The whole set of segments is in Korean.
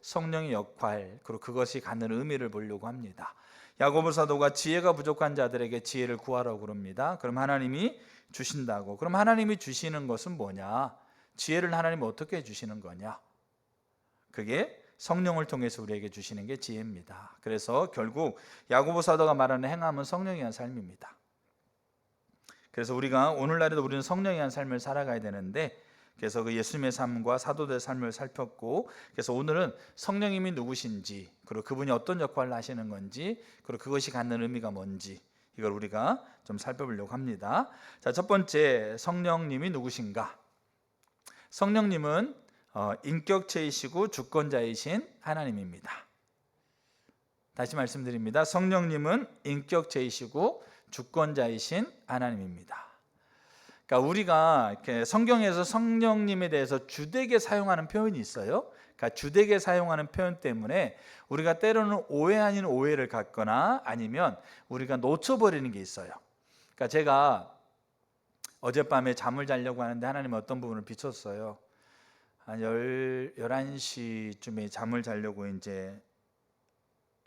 성령의 역할, 그리고 그것이 갖는 의미를 보려고 합니다. 야고보 사도가 지혜가 부족한 자들에게 지혜를 구하라고 그럽니다. 그럼 하나님이 주신다고. 그럼 하나님이 주시는 것은 뭐냐? 지혜를 하나님이 어떻게 주시는 거냐? 그게 성령을 통해서 우리에게 주시는 게 지혜입니다. 그래서 결국 야고보 사도가 말하는 행함은 성령에 의한 삶입니다. 그래서 우리가 오늘날에도 우리는 성령에 의한 삶을 살아가야 되는데, 그래서 그 예수님의 삶과 사도들의 삶을 살폈고, 그래서 오늘은 성령님이 누구신지, 그리고 그분이 어떤 역할을 하시는 건지, 그리고 그것이 갖는 의미가 뭔지, 이걸 우리가 좀 살펴보려고 합니다. 자, 첫 번째, 성령님이 누구신가? 성령님은 인격체이시고 주권자이신 하나님입니다. 다시 말씀드립니다. 성령님은 인격체이시고 주권자이신 하나님입니다. 그러니까 우리가 이렇게 성경에서 성령님에 대해서 주되게 사용하는 표현이 있어요. 그러니까 주되게 사용하는 표현 때문에 우리가 때로는 오해 아닌 오해를 갖거나 아니면 우리가 놓쳐버리는 게 있어요. 그러니까 제가 어젯밤에 잠을 자려고 하는데 하나님은 어떤 부분을 비췄어요. 한 11시쯤에 잠을 자려고 이제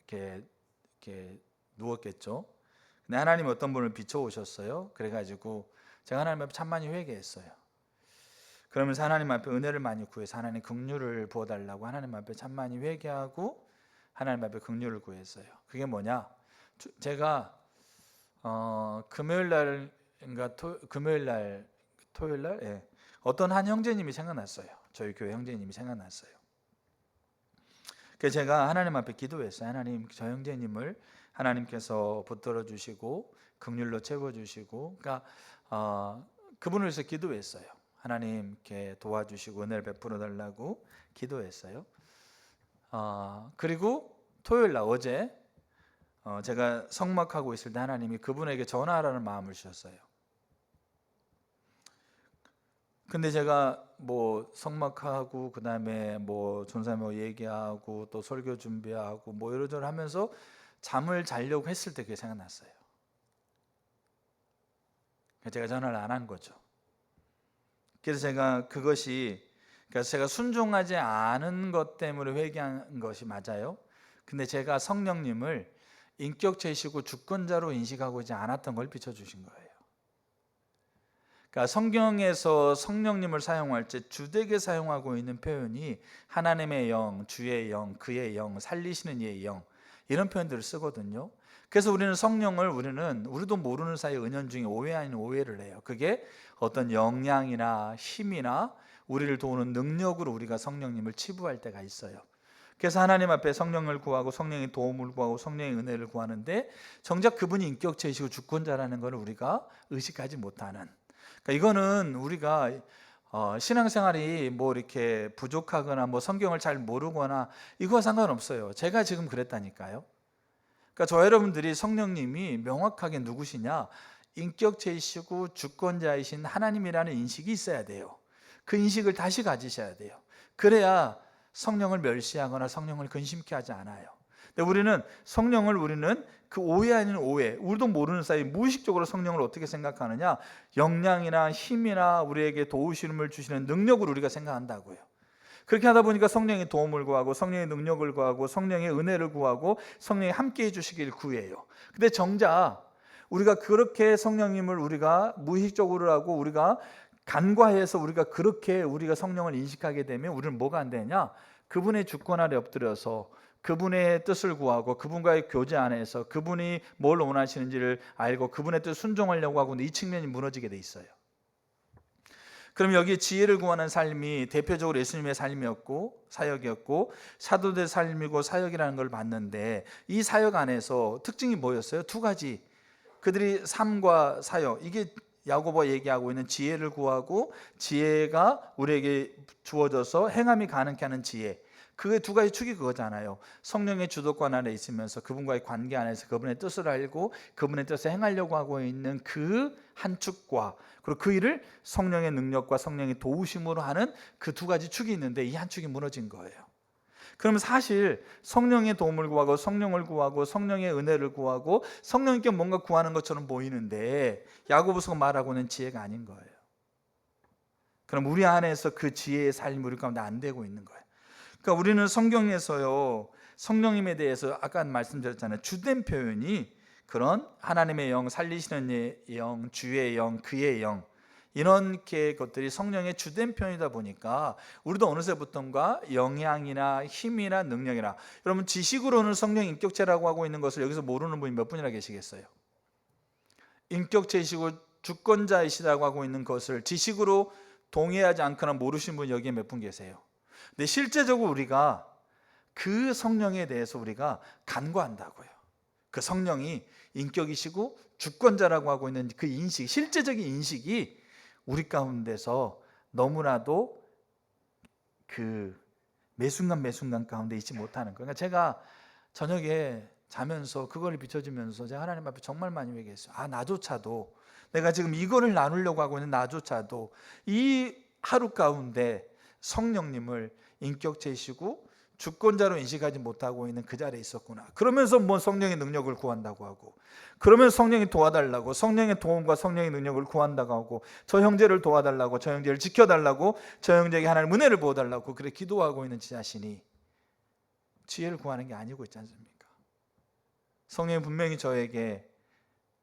이렇게 누웠겠죠. 근데 하나님이 어떤 분을 비춰오셨어요. 그래가지고 제가 하나님 앞에 참 많이 회개했어요. 그러면서 하나님 앞에 은혜를 많이 구해서 하나님 긍휼을 부어달라고 하나님 앞에 참 많이 회개하고 하나님 앞에 긍휼을 구했어요. 그게 뭐냐? 제가 금요일날인가 토요일날 예. 어떤 한 형제님이 생각났어요. 저희 교회 형제님이 생각났어요. 그래서 제가 하나님 앞에 기도했어요. 하나님, 저 형제님을 하나님께서 붙들어 주시고 긍휼로 채워 주시고, 그러니까 그분을 위해서 기도했어요. 하나님 이렇게 도와주시고 은혜를 베풀어 달라고 기도했어요. 그리고 토요일 날 어제 제가 성막하고 있을 때 하나님이 그분에게 전화하라는 마음을 주셨어요. 근데 제가 뭐 성막하고 그다음에 뭐 전사모 얘기하고 또 설교 준비하고 뭐 이러저러 하면서 잠을 자려고 했을 때 그게 생각났어요. 제가 전화를 안 한 거죠. 그래서 제가 그래서 제가 순종하지 않은 것 때문에 회개한 것이 맞아요. 근데 제가 성령님을 인격체이시고 주권자로 인식하고 있지 않았던 걸 비춰주신 거예요. 그러니까 성경에서 성령님을 사용할 때 주되게 사용하고 있는 표현이 하나님의 영, 주의 영, 그의 영, 살리시는 이의 영, 이런 표현들을 쓰거든요. 그래서 우리는 성령을 우리도 모르는 사이에 은연중에 오해 아닌 오해를 해요. 그게 어떤 역량이나 힘이나 우리를 도우는 능력으로 우리가 성령님을 치부할 때가 있어요. 그래서 하나님 앞에 성령을 구하고 성령의 도움을 구하고 성령의 은혜를 구하는데 정작 그분이 인격체이시고 주권자라는 것을 우리가 의식하지 못하는, 그러니까 이거는 우리가 신앙생활이 뭐 이렇게 부족하거나 뭐 성경을 잘 모르거나 이거와 상관없어요. 제가 지금 그랬다니까요. 그러니까 저 여러분들이 성령님이 명확하게 누구시냐, 인격체이시고 주권자이신 하나님이라는 인식이 있어야 돼요. 그 인식을 다시 가지셔야 돼요. 그래야 성령을 멸시하거나 성령을 근심케 하지 않아요. 근데 우리는 그 오해 아닌 오해, 우리도 모르는 사이 무의식적으로 성령을 어떻게 생각하느냐, 역량이나 힘이나 우리에게 도우심을 주시는 능력으로 우리가 생각한다고요. 그렇게 하다 보니까 성령의 도움을 구하고 성령의 능력을 구하고 성령의 은혜를 구하고 성령이 함께해 주시길 구해요. 근데 정작 우리가 그렇게 성령님을 우리가 무의식적으로 하고 우리가 간과해서 우리가 성령을 인식하게 되면 우리는 뭐가 안 되냐? 그분의 주권 아래 엎드려서 그분의 뜻을 구하고 그분과의 교제 안에서 그분이 뭘 원하시는지를 알고 그분의 뜻을 순종하려고 하고 이 측면이 무너지게 돼 있어요. 그럼 여기 지혜를 구하는 삶이 대표적으로 예수님의 삶이었고 사역이었고 사도들의 삶이고 사역이라는 걸 봤는데, 이 사역 안에서 특징이 뭐였어요? 두 가지. 그들이 삶과 사역, 이게 야고보가 얘기하고 있는 지혜를 구하고 지혜가 우리에게 주어져서 행함이 가능케 하는 지혜, 그 두 가지 축이 그거잖아요. 성령의 주도권 안에 있으면서 그분과의 관계 안에서 그분의 뜻을 알고 그분의 뜻을 행하려고 하고 있는 그 한 축과, 그리고 그 일을 성령의 능력과 성령의 도우심으로 하는 그 두 가지 축이 있는데 이 한 축이 무너진 거예요. 그러면 사실 성령의 도움을 구하고 성령을 구하고 성령의 은혜를 구하고 성령께 뭔가 구하는 것처럼 보이는데 야고보서가 말하고 있는 지혜가 아닌 거예요. 그럼 우리 안에서 그 지혜의 삶이 우리 가운데 안 되고 있는 거예요. 그러니까 우리는 성경에서요, 성령님에 대해서 아까 말씀드렸잖아요. 주된 표현이 그런 하나님의 영, 살리시는 영, 주의 영, 그의 영, 이렇게 것들이 성령의 주된 표현이다 보니까 우리도 어느새부턴가 영향이나 힘이나 능력이나, 여러분 지식으로는 성령 인격체라고 하고 있는 것을 여기서 모르는 분이 몇 분이나 계시겠어요? 인격체이시고 주권자이시라고 하고 있는 것을 지식으로 동의하지 않거나 모르시는 분이 여기에 몇 분 계세요? 근데 실제적으로 우리가 그 성령에 대해서 우리가 간구한다고요. 그 성령이 인격이시고 주권자라고 하고 있는 그 인식, 실제적인 인식이 우리 가운데서 너무나도 그 매순간 매순간 가운데 있지 못하는 거예요. 그러니까 제가 저녁에 자면서 그걸 비춰주면서 제가 하나님 앞에 정말 많이 회개했어요. 나조차도 내가 지금 이거를 나누려고 하고 있는 나조차도 이 하루 가운데 성령님을 인격체이시고 주권자로 인식하지 못하고 있는 그 자리에 있었구나. 그러면서 뭐 성령의 능력을 구한다고 하고, 그러면 성령이 도와달라고, 성령의 도움과 성령의 능력을 구한다고 하고, 저 형제를 도와달라고, 저 형제를 지켜달라고, 저 형제에게 하나님 은혜를 부어달라고 그래 기도하고 있는 제 자신이 지혜를 구하는 게 아니고 있지 않습니까? 성령이 분명히 저에게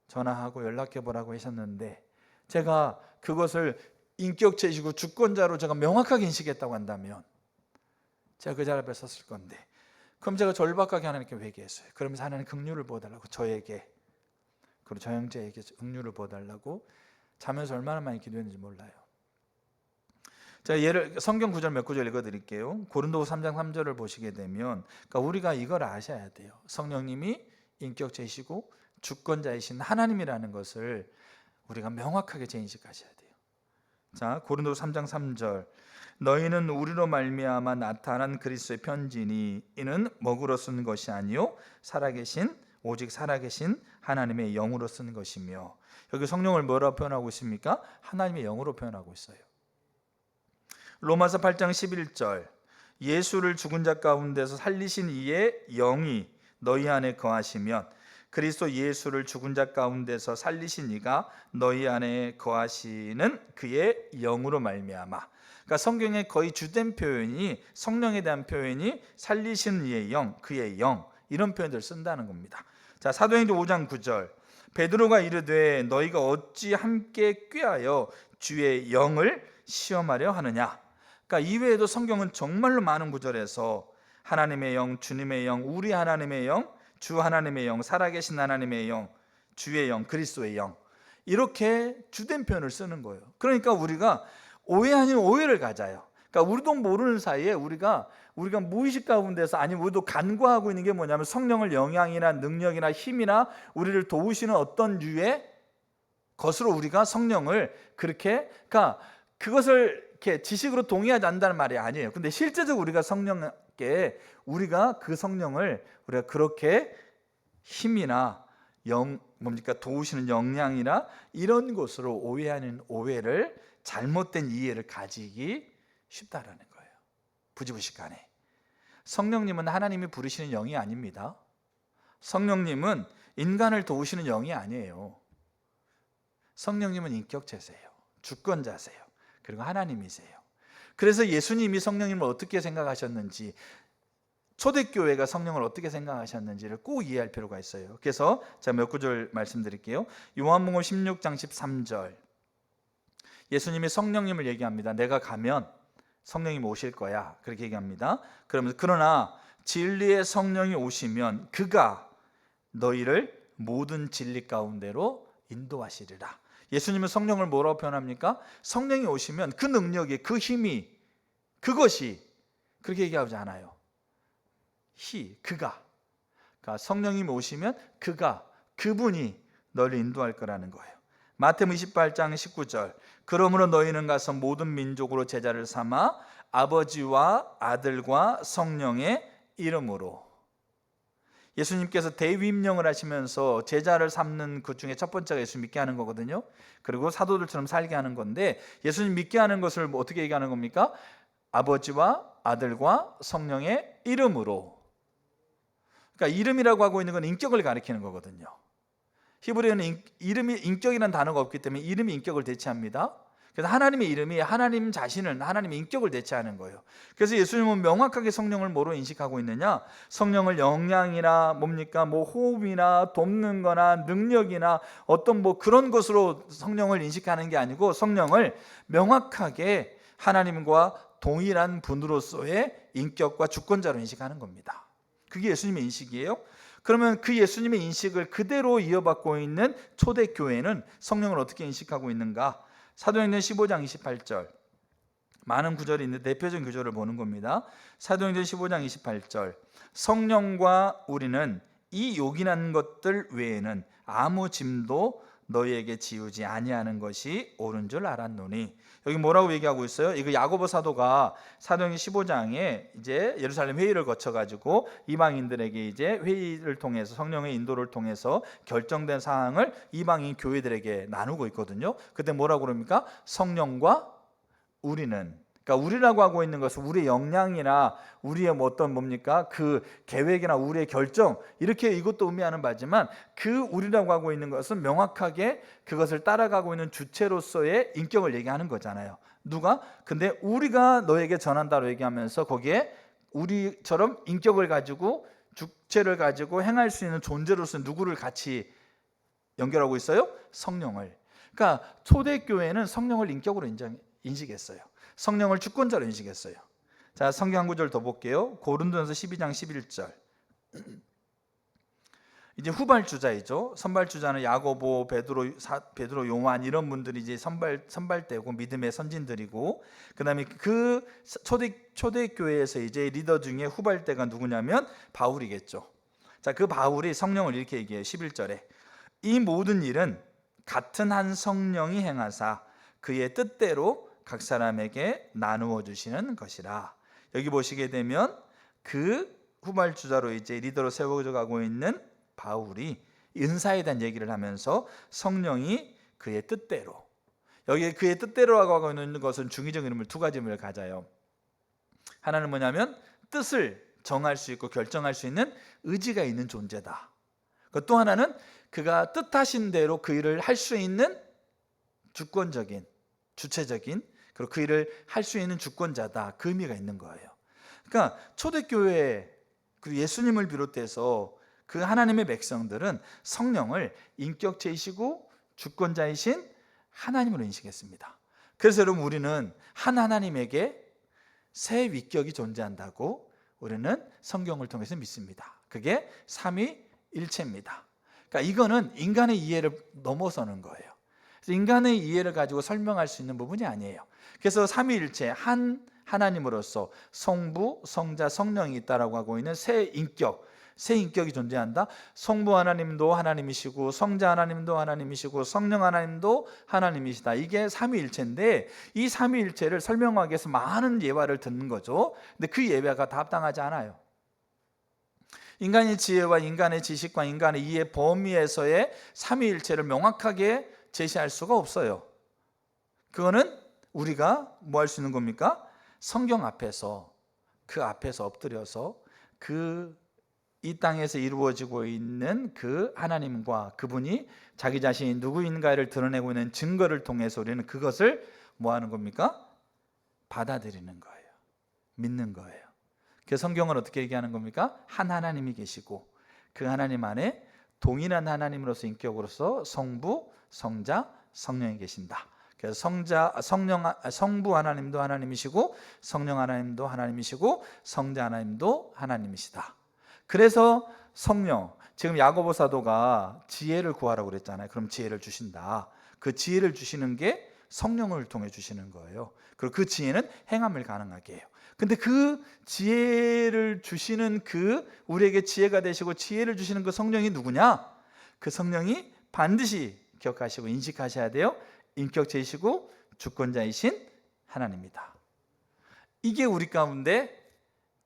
전화하고 연락해보라고 하셨는데, 제가 그것을 인격체이시고 주권자로 제가 명확하게 인식했다고 한다면 제가 그 자리 앞에 섰을 건데, 그럼 제가 절박하게 하나님께 회개했어요. 그러면서 하나님 긍휼을 부어달라고, 저에게, 그리고 저 형제에게 긍휼을 부어달라고 자면서 얼마나 많이 기도했는지 몰라요. 제가 성경 구절 몇 구절 읽어드릴게요. 고린도후서 3장 3절을 보시게 되면, 그러니까 우리가 이걸 아셔야 돼요. 성령님이 인격체이시고 주권자이신 하나님이라는 것을 우리가 명확하게 재인식하셔야 돼요. 자, 고린도서 3장 3절, 너희는 우리로 말미암아 나타난 그리스도의 편지니 이는 먹으로 쓴 것이 아니요 오직 살아계신 하나님의 영으로 쓴 것이며. 여기 성령을 뭐라고 표현하고 있습니까? 하나님의 영으로 표현하고 있어요. 로마서 8장 11절, 예수를 죽은 자 가운데서 살리신 이의 영이 너희 안에 거하시면 그리스도 예수를 죽은 자 가운데서 살리신 이가 너희 안에 거하시는 그의 영으로 말미암아. 그러니까 성경의 거의 주된 표현이, 성령에 대한 표현이 살리신 이의 영, 그의 영, 이런 표현들을 쓴다는 겁니다. 자, 사도행전 5장 9절, 베드로가 이르되 너희가 어찌 함께 꾀하여 주의 영을 시험하려 하느냐. 그러니까 이외에도 성경은 정말로 많은 구절에서 하나님의 영, 주님의 영, 우리 하나님의 영, 주 하나님의 영, 살아계신 하나님의 영, 주의 영, 그리스도의 영, 이렇게 주된 표현을 쓰는 거예요. 그러니까 우리가 오해 아닌 오해를 가져요. 그러니까 우리도 모르는 사이에 우리가 무의식 가운데서, 아니면 우리도 간과하고 있는 게 뭐냐면, 성령을 영향이나 능력이나 힘이나 우리를 도우시는 어떤 류의 것으로 우리가 성령을 그렇게, 그러니까 그것을 이렇게 지식으로 동의하지 않는다는 말이 아니에요. 근데 실제적으로 우리가 성령께, 우리가 그 성령을 우리가 그렇게 힘이나 도우시는 영향이나 이런 것으로 오해하는 오해를, 잘못된 이해를 가지기 쉽다라는 거예요. 부지부식간에. 성령님은 하나님이 부르시는 영이 아닙니다. 성령님은 인간을 도우시는 영이 아니에요. 성령님은 인격체세요. 주권자세요. 그리고 하나님이세요. 그래서 예수님이 성령님을 어떻게 생각하셨는지, 초대교회가 성령을 어떻게 생각하셨는지를 꼭 이해할 필요가 있어요. 그래서 제가 몇 구절 말씀드릴게요. 요한복음 16장 13절, 예수님이 성령님을 얘기합니다. 내가 가면 성령님이 오실 거야, 그렇게 얘기합니다. 그러면서 그러나 진리의 성령이 오시면 그가 너희를 모든 진리 가운데로 인도하시리라. 예수님은 성령을 뭐라고 표현합니까? 성령이 오시면 그 능력이, 그 힘이, 그것이, 그렇게 얘기하지 않아요. 그가, 그러니까 성령님이 오시면 그분이 너를 인도할 거라는 거예요. 마태복음 28장 19절, 그러므로 너희는 가서 모든 민족으로 제자를 삼아 아버지와 아들과 성령의 이름으로. 예수님께서 대위임령을 하시면서 제자를 삼는 그 중에 첫 번째가 예수 믿게 하는 거거든요. 그리고 사도들처럼 살게 하는 건데, 예수님 믿게 하는 것을 어떻게 얘기하는 겁니까? 아버지와 아들과 성령의 이름으로. 그러니까 이름이라고 하고 있는 건 인격을 가리키는 거거든요. 히브리어는 이름이 인격이라는 단어가 없기 때문에 이름이 인격을 대체합니다. 그래서 하나님의 이름이 하나님 자신을, 하나님의 인격을 대체하는 거예요. 그래서 예수님은 명확하게 성령을 뭐로 인식하고 있느냐? 성령을 영향이나 뭡니까? 뭐 호흡이나 돕는 거나 능력이나 어떤 뭐 그런 것으로 성령을 인식하는 게 아니고 성령을 명확하게 하나님과 동일한 분으로서의 인격과 주권자로 인식하는 겁니다. 그게 예수님의 인식이에요. 그러면 그 예수님의 인식을 그대로 이어받고 있는 초대교회는 성령을 어떻게 인식하고 있는가? 사도행전 15장 28절, 많은 구절이 있는데 대표적인 구절을 보는 겁니다. 사도행전 15장 28절, 성령과 우리는 이 요긴한 것들 외에는 아무 짐도 너희에게 지우지 아니하는 것이 옳은 줄 알았노니. 여기 뭐라고 얘기하고 있어요? 이거 야고보 사도가 사도행전 15장에 이제 예루살렘 회의를 거쳐 가지고 이방인들에게 이제 회의를 통해서 성령의 인도를 통해서 결정된 사항을 이방인 교회들에게 나누고 있거든요. 그때 뭐라고 그럽니까? 성령과 우리는, 그러니까 우리라고 하고 있는 것은 우리의 역량이나 우리의 뭐 어떤 뭡니까? 그 계획이나 우리의 결정, 이렇게 이것도 의미하는 바지만 그 우리라고 하고 있는 것은 명확하게 그것을 따라가고 있는 주체로서의 인격을 얘기하는 거잖아요. 누가? 근데 우리가 너에게 전한다고 얘기하면서 거기에 우리처럼 인격을 가지고 주체를 가지고 행할 수 있는 존재로서 누구를 같이 연결하고 있어요? 성령을. 그러니까 초대교회는 성령을 인격으로 인식했어요. 성령을 주권자로 인식했어요. 자, 성경 한 구절 더 볼게요. 고린도전서 12장 11절. 이제 후발주자이죠. 선발주자는 야고보, 베드로, 요한 이런 분들이 이제 선발되고 믿음의 선진들이고, 그다음에 그 초대교회에서 이제 리더 중에 후발대가 누구냐면 바울이겠죠. 자, 그 바울이 성령을 이렇게 얘기해요. 11절에 이 모든 일은 같은 한 성령이 행하사 그의 뜻대로 각 사람에게 나누어 주시는 것이라. 여기 보시게 되면 그 후발주자로 이제 리더로 세워져 가고 있는 바울이 은사에 대한 얘기를 하면서 성령이 그의 뜻대로, 여기 그의 뜻대로라고 하고 있는 것은 중의적 의미를 두 가지 의미를 가져요. 하나는 뭐냐면 뜻을 정할 수 있고 결정할 수 있는 의지가 있는 존재다. 또 하나는 그가 뜻하신 대로 그 일을 할 수 있는 주권적인, 주체적인, 그리고 그 일을 할 수 있는 주권자다. 그 의미가 있는 거예요. 그러니까 초대교회, 그리고 예수님을 비롯해서 그 하나님의 백성들은 성령을 인격체이시고 주권자이신 하나님으로 인식했습니다. 그래서 여러분, 우리는 한 하나님에게 세 위격이 존재한다고 우리는 성경을 통해서 믿습니다. 그게 삼위일체입니다. 그러니까 이거는 인간의 이해를 넘어서는 거예요. 그래서 인간의 이해를 가지고 설명할 수 있는 부분이 아니에요. 그래서 삼위일체, 한 하나님으로서 성부, 성자, 성령이 있다라고 하고 있는 세 인격이 존재한다. 성부 하나님도 하나님이시고 성자 하나님도 하나님이시고 성령 하나님도 하나님이시다. 이게 삼위일체인데 이 삼위일체를 설명하기 위해서 많은 예화를 듣는 거죠. 근데 그 예화가 다 합당하지 않아요. 인간의 지혜와 인간의 지식과 인간의 이해 범위에서의 삼위일체를 명확하게 제시할 수가 없어요. 그거는 우리가 뭐 할 수 있는 겁니까? 성경 앞에서, 그 앞에서 엎드려서 이 땅에서 이루어지고 있는 그 하나님과 그분이 자기 자신이 누구인가를 드러내고 있는 증거를 통해서 우리는 그것을 뭐 하는 겁니까? 받아들이는 거예요. 믿는 거예요. 그래서 성경은 어떻게 얘기하는 겁니까? 한 하나님이 계시고 그 하나님 안에 동일한 하나님으로서 인격으로서 성부, 성자, 성령이 계신다. 그래서 성부 하나님도 하나님이시고 성령 하나님도 하나님이시고 성자 하나님도 하나님이시다. 그래서 성령, 지금 야고보 사도가 지혜를 구하라고 그랬잖아요. 그럼 지혜를 주신다. 그 지혜를 주시는 게 성령을 통해 주시는 거예요. 그리고 그 지혜는 행함을 가능하게 해요. 근데 그 지혜를 주시는 우리에게 지혜가 되시고 지혜를 주시는 그 성령이 누구냐? 그 성령이 반드시 기억하시고 인식하셔야 돼요. 인격체이시고 주권자이신 하나님이다. 이게 우리 가운데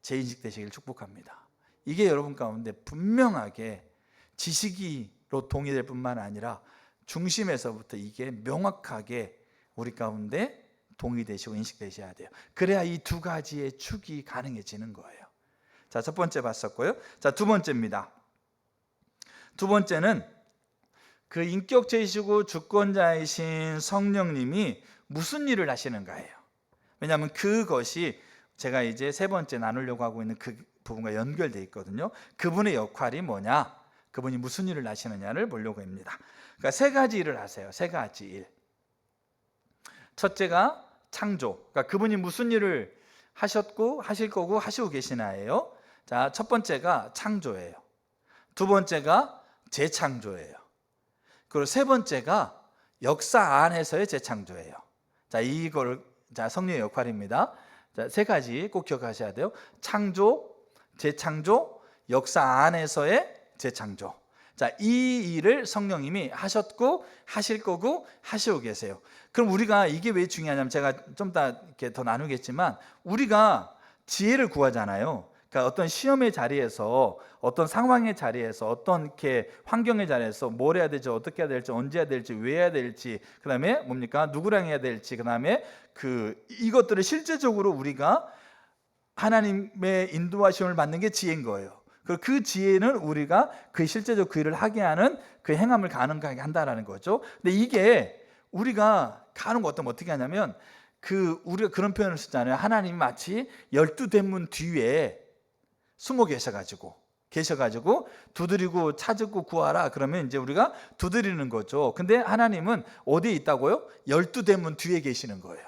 재인식되시길 축복합니다. 이게 여러분 가운데 분명하게 지식으로 동의될 뿐만 아니라 중심에서부터 이게 명확하게 우리 가운데 동의되시고 인식되셔야 돼요. 그래야 이 두 가지의 축이 가능해지는 거예요. 자, 첫 번째 봤었고요. 자, 두 번째입니다. 두 번째는 그 인격체이시고 주권자이신 성령님이 무슨 일을 하시는가예요. 왜냐하면 그것이 제가 이제 세 번째 나누려고 하고 있는 그 부분과 연결되어 있거든요. 그분의 역할이 뭐냐, 그분이 무슨 일을 하시느냐를 보려고 합니다. 그러니까 세 가지 일을 하세요. 세 가지 일. 첫째가 창조. 그러니까 그분이 무슨 일을 하셨고 하실 거고 하시고 계시나예요. 자, 첫 번째가 창조예요. 두 번째가 재창조예요. 그리고 세 번째가 역사 안에서의 재창조예요. 자, 이걸 성령의 역할입니다. 자, 세 가지 꼭 기억하셔야 돼요. 창조, 재창조, 역사 안에서의 재창조. 자, 이 일을 성령님이 하셨고 하실 거고 하시고 계세요. 그럼 우리가 이게 왜 중요하냐면, 제가 좀 이렇게 더 나누겠지만, 우리가 지혜를 구하잖아요. 그러니까 어떤 시험의 자리에서, 어떤 상황의 자리에서, 어떤 이렇게 환경의 자리에서 뭘 해야 될지, 어떻게 해야 될지, 언제 해야 될지, 왜 해야 될지, 그 다음에 뭡니까? 누구랑 해야 될지, 그 다음에 이것들을 실제적으로 우리가 하나님의 인도하심을 받는 게 지혜인 거예요. 그 지혜는 우리가 실제적으로 그 일을 하게 하는 그 행함을 가능하게 한다라는 거죠. 근데 이게 우리가 가는 거 어떻게 하냐면, 우리가 그런 표현을 쓰잖아요. 하나님이 마치 12대문 뒤에 숨어 계셔가지고 두드리고 찾고 구하라 그러면 이제 우리가 두드리는 거죠. 근데 하나님은 어디에 있다고요? 12대문 뒤에 계시는 거예요.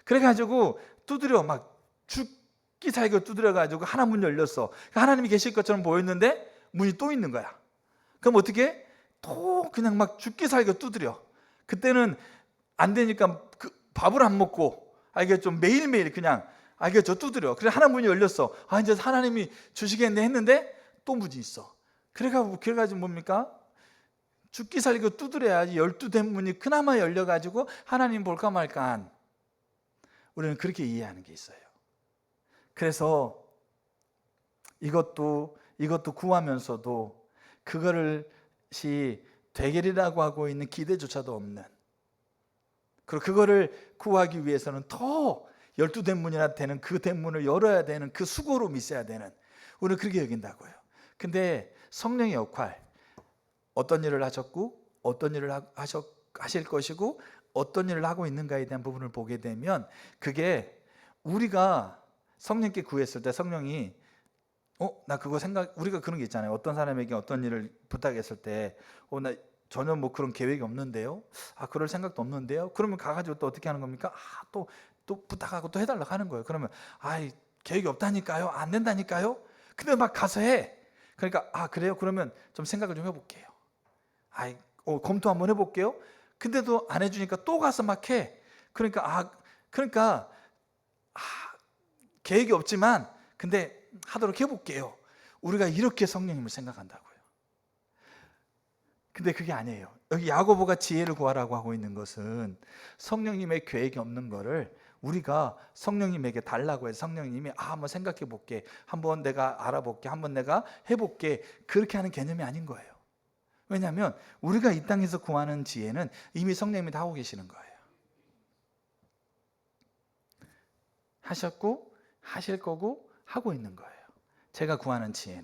그래가지고 두드려, 막 죽기 살기 두드려가지고 하나 문 열렸어. 하나님이 계실 것처럼 보였는데 문이 또 있는 거야. 그럼 어떻게? 또 그냥 막 죽기 살기 두드려. 그때는 안 되니까 밥을 안 먹고, 알겠죠? 매일매일 그냥, 알겠죠? 두드려. 그래, 하나 문이 열렸어. 이제 하나님이 주시겠네 했는데 또 문이 있어. 그래가지고 뭡니까? 죽기 살기 두드려야지 12대문이 그나마 열려가지고 하나님 볼까 말까 한, 우리는 그렇게 이해하는 게 있어요. 그래서 이것도 구하면서도 그것이 되리라고 하고 있는 기대조차도 없는, 그리고 그거를 구하기 위해서는 더 12대문이나 되는 그 대문을 열어야 되는 그 수고로 있어야 되는, 우리는 그렇게 여긴다고요. 근데 성령의 역할, 어떤 일을 하셨고 어떤 일을 하실 것이고 어떤 일을 하고 있는가에 대한 부분을 보게 되면, 그게 우리가 성령께 구했을 때 성령이 나 그거 우리가 그런 게 있잖아요. 어떤 사람에게 어떤 일을 부탁했을 때 나 전혀 뭐 그런 계획이 없는데요, 그럴 생각도 없는데요. 그러면 가가지고 또 어떻게 하는 겁니까? 또 부탁하고 또 해달라고 하는 거예요. 그러면 계획이 없다니까요, 안 된다니까요. 근데 막 가서 해. 그러니까 그래요? 그러면 좀 생각을 좀 해볼게요. 검토 한번 해볼게요. 근데도 안 해주니까 또 가서 막 해. 그러니까 계획이 없지만 근데 하도록 해볼게요. 우리가 이렇게 성령님을 생각한다고요. 근데 그게 아니에요. 여기 야고보가 지혜를 구하라고 하고 있는 것은 성령님의 계획이 없는 거를 우리가 성령님에게 달라고 해서 성령님이 한번 생각해 볼게, 한번 내가 알아볼게, 한번 내가 해볼게, 그렇게 하는 개념이 아닌 거예요. 왜냐하면 우리가 이 땅에서 구하는 지혜는 이미 성령님이 다 하고 계시는 거예요. 하셨고 하실 거고 하고 있는 거예요. 제가 구하는 지혜는,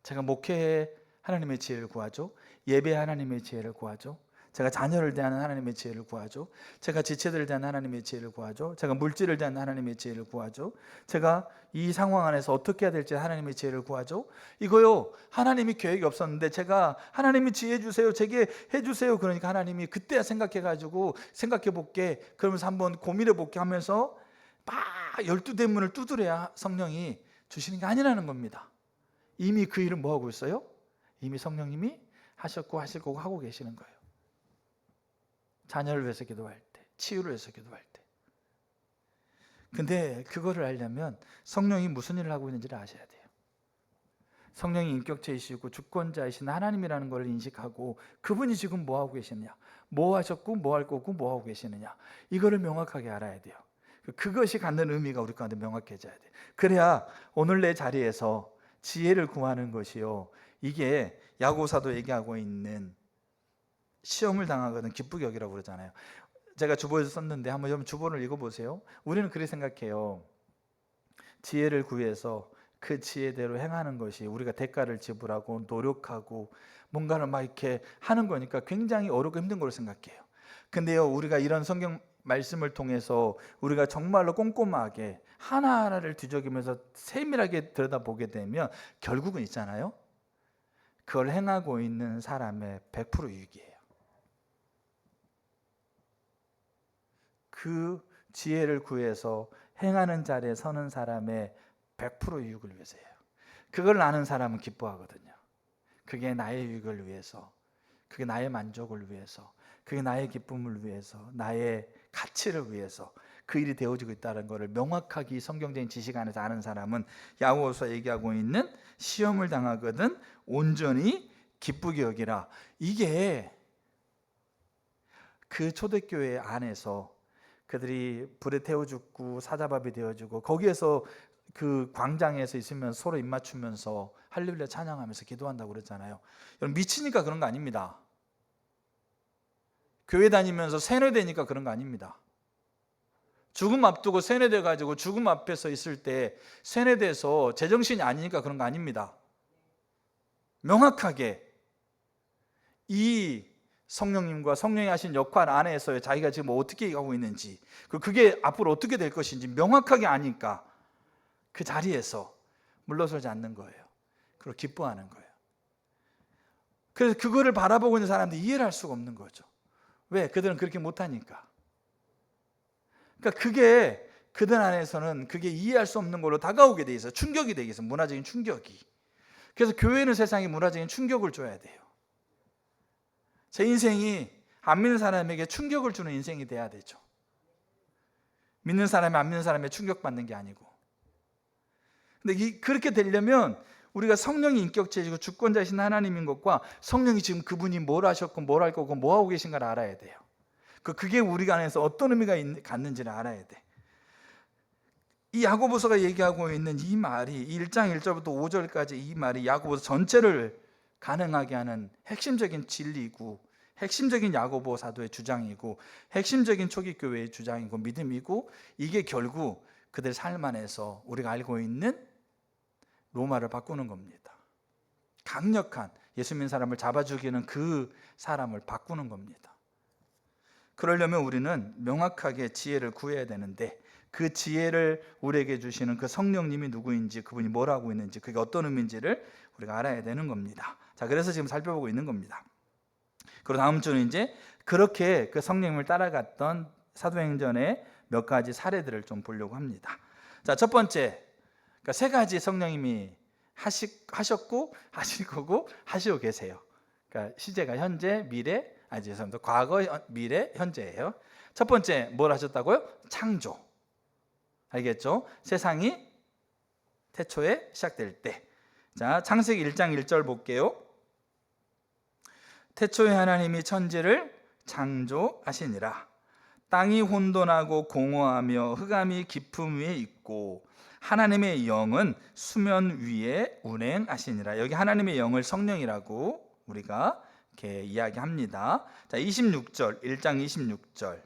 제가 목회에 하나님의 지혜를 구하죠. 예배에 하나님의 지혜를 구하죠. 제가 자녀를 대하는 하나님의 지혜를 구하죠. 제가 지체들을 대하는 하나님의 지혜를 구하죠. 제가 물질을 대하는 하나님의 지혜를 구하죠. 제가 이 상황 안에서 어떻게 해야 될지 하나님의 지혜를 구하죠. 이거요, 하나님이 계획이 없었는데 제가 하나님이 지혜 주세요, 제게 해주세요, 그러니까 하나님이 그때야 생각해가지고 생각해 볼게, 그러면서 한번 고민해 볼게 하면서 막 12대문을 두드려야 성령이 주시는 게 아니라는 겁니다. 이미 그 일은 뭐 하고 있어요? 이미 성령님이 하셨고 하실 거고 하고 계시는 거예요. 자녀를 위해서 기도할 때, 치유를 위해서 기도할 때. 근데 그거를 알려면 성령이 무슨 일을 하고 있는지를 아셔야 돼요. 성령이 인격체이시고 주권자이신 하나님이라는 걸 인식하고 그분이 지금 뭐 하고 계시느냐, 뭐 하셨고 뭐 할 거고 뭐 하고 계시느냐, 이거를 명확하게 알아야 돼요. 그것이 갖는 의미가 우리 가운데 명확해져야 돼요. 그래야 오늘 내 자리에서 지혜를 구하는 것이요, 이게 야고보사도 얘기하고 있는 시험을 당하거든 기쁘게 여기라고 그러잖아요. 제가 주보에서 썼는데 한번 여러분 주보를 읽어보세요. 우리는 그렇게 생각해요. 지혜를 구해서 그 지혜대로 행하는 것이 우리가 대가를 지불하고 노력하고 뭔가를 막 이렇게 하는 거니까 굉장히 어렵고 힘든 걸로 생각해요. 근데요, 우리가 이런 성경 말씀을 통해서 우리가 정말로 꼼꼼하게 하나하나를 뒤적이면서 세밀하게 들여다보게 되면 결국은 있잖아요, 그걸 행하고 있는 사람의 100% 유익이에요. 그 지혜를 구해서 행하는 자리에 서는 사람의 100% 유익을 위해서예요. 그걸 아는 사람은 기뻐하거든요. 그게 나의 유익을 위해서, 그게 나의 만족을 위해서, 그게 나의 기쁨을 위해서, 나의 가치를 위해서 그 일이 되어지고 있다는 것을 명확하게 성경적인 지식 안에서 아는 사람은 야고보서 얘기하고 있는 시험을 당하거든 온전히 기쁘게 여기라. 이게 그 초대교회 안에서 그들이 불에 태워 죽고 사자밥이 되어주고 거기에서 그 광장에서 있으면 서로 입맞추면서 할렐루야 찬양하면서 기도한다고 그랬잖아요. 여러분, 미치니까 그런 거 아닙니다. 교회 다니면서 세뇌되니까 그런 거 아닙니다. 죽음 앞두고 세뇌돼 가지고 죽음 앞에 서 있을 때 세뇌돼서 제정신이 아니니까 그런 거 아닙니다. 명확하게 이 성령님과 성령이 하신 역할 안에서 자기가 지금 어떻게 하고 있는지, 그게 앞으로 어떻게 될 것인지 명확하게 아니까 그 자리에서 물러서지 않는 거예요. 그리고 기뻐하는 거예요. 그래서 그거를 바라보고 있는 사람들이 이해를 할 수가 없는 거죠. 왜? 그들은 그렇게 못하니까. 그러니까 그게 그들 안에서는 그게 이해할 수 없는 걸로 다가오게 돼 있어요. 충격이 되게 있어요. 문화적인 충격이. 그래서 교회는 세상에 문화적인 충격을 줘야 돼요. 제 인생이 안 믿는 사람에게 충격을 주는 인생이 돼야 되죠. 믿는 사람이 안 믿는 사람에 충격받는 게 아니고. 근데 그렇게 되려면 우리가 성령이 인격체이고 주권자이신 하나님인 것과 성령이 지금 그분이 뭘 하셨고 뭘 할 거고 뭐 하고 계신가를 알아야 돼요. 그게 우리 안에서 어떤 의미가 갖는지를 알아야 돼. 이 야고보서가 얘기하고 있는 이 말이 1장 1절부터 5절까지 이 말이 야고보서 전체를 가능하게 하는 핵심적인 진리이고 핵심적인 야고보 사도의 주장이고 핵심적인 초기 교회의 주장이고 믿음이고, 이게 결국 그들 삶 안에서 우리가 알고 있는 로마를 바꾸는 겁니다. 강력한 예수 믿는 사람을 잡아 죽이는 그 사람을 바꾸는 겁니다. 그러려면 우리는 명확하게 지혜를 구해야 되는데, 그 지혜를 우리에게 주시는 그 성령님이 누구인지, 그분이 뭘 하고 있는지, 그게 어떤 의미인지를 우리가 알아야 되는 겁니다. 자, 그래서 지금 살펴보고 있는 겁니다. 그리고 다음 주는 이제 그렇게 그 성령님을 따라갔던 사도행전의 몇 가지 사례들을 좀 보려고 합니다. 자, 첫 번째, 그러니까 세 가지 성령님이 하셨고 하실 거고 하시고 계세요. 그러니까 시제가 현재, 미래, 죄송합니다. 과거, 미래, 현재예요. 첫 번째 뭘 하셨다고요? 창조. 알겠죠? 세상이 태초에 시작될 때. 자, 창세기 1장 1절 볼게요. 태초에 하나님이 천지를 창조하시니라. 땅이 혼돈하고 공허하며 흑암이 깊음 위에 있고 하나님의 영은 수면 위에 운행하시니라. 여기 하나님의 영을 성령이라고 우리가 이렇게 이야기합니다. 자, 26절, 1장 26절.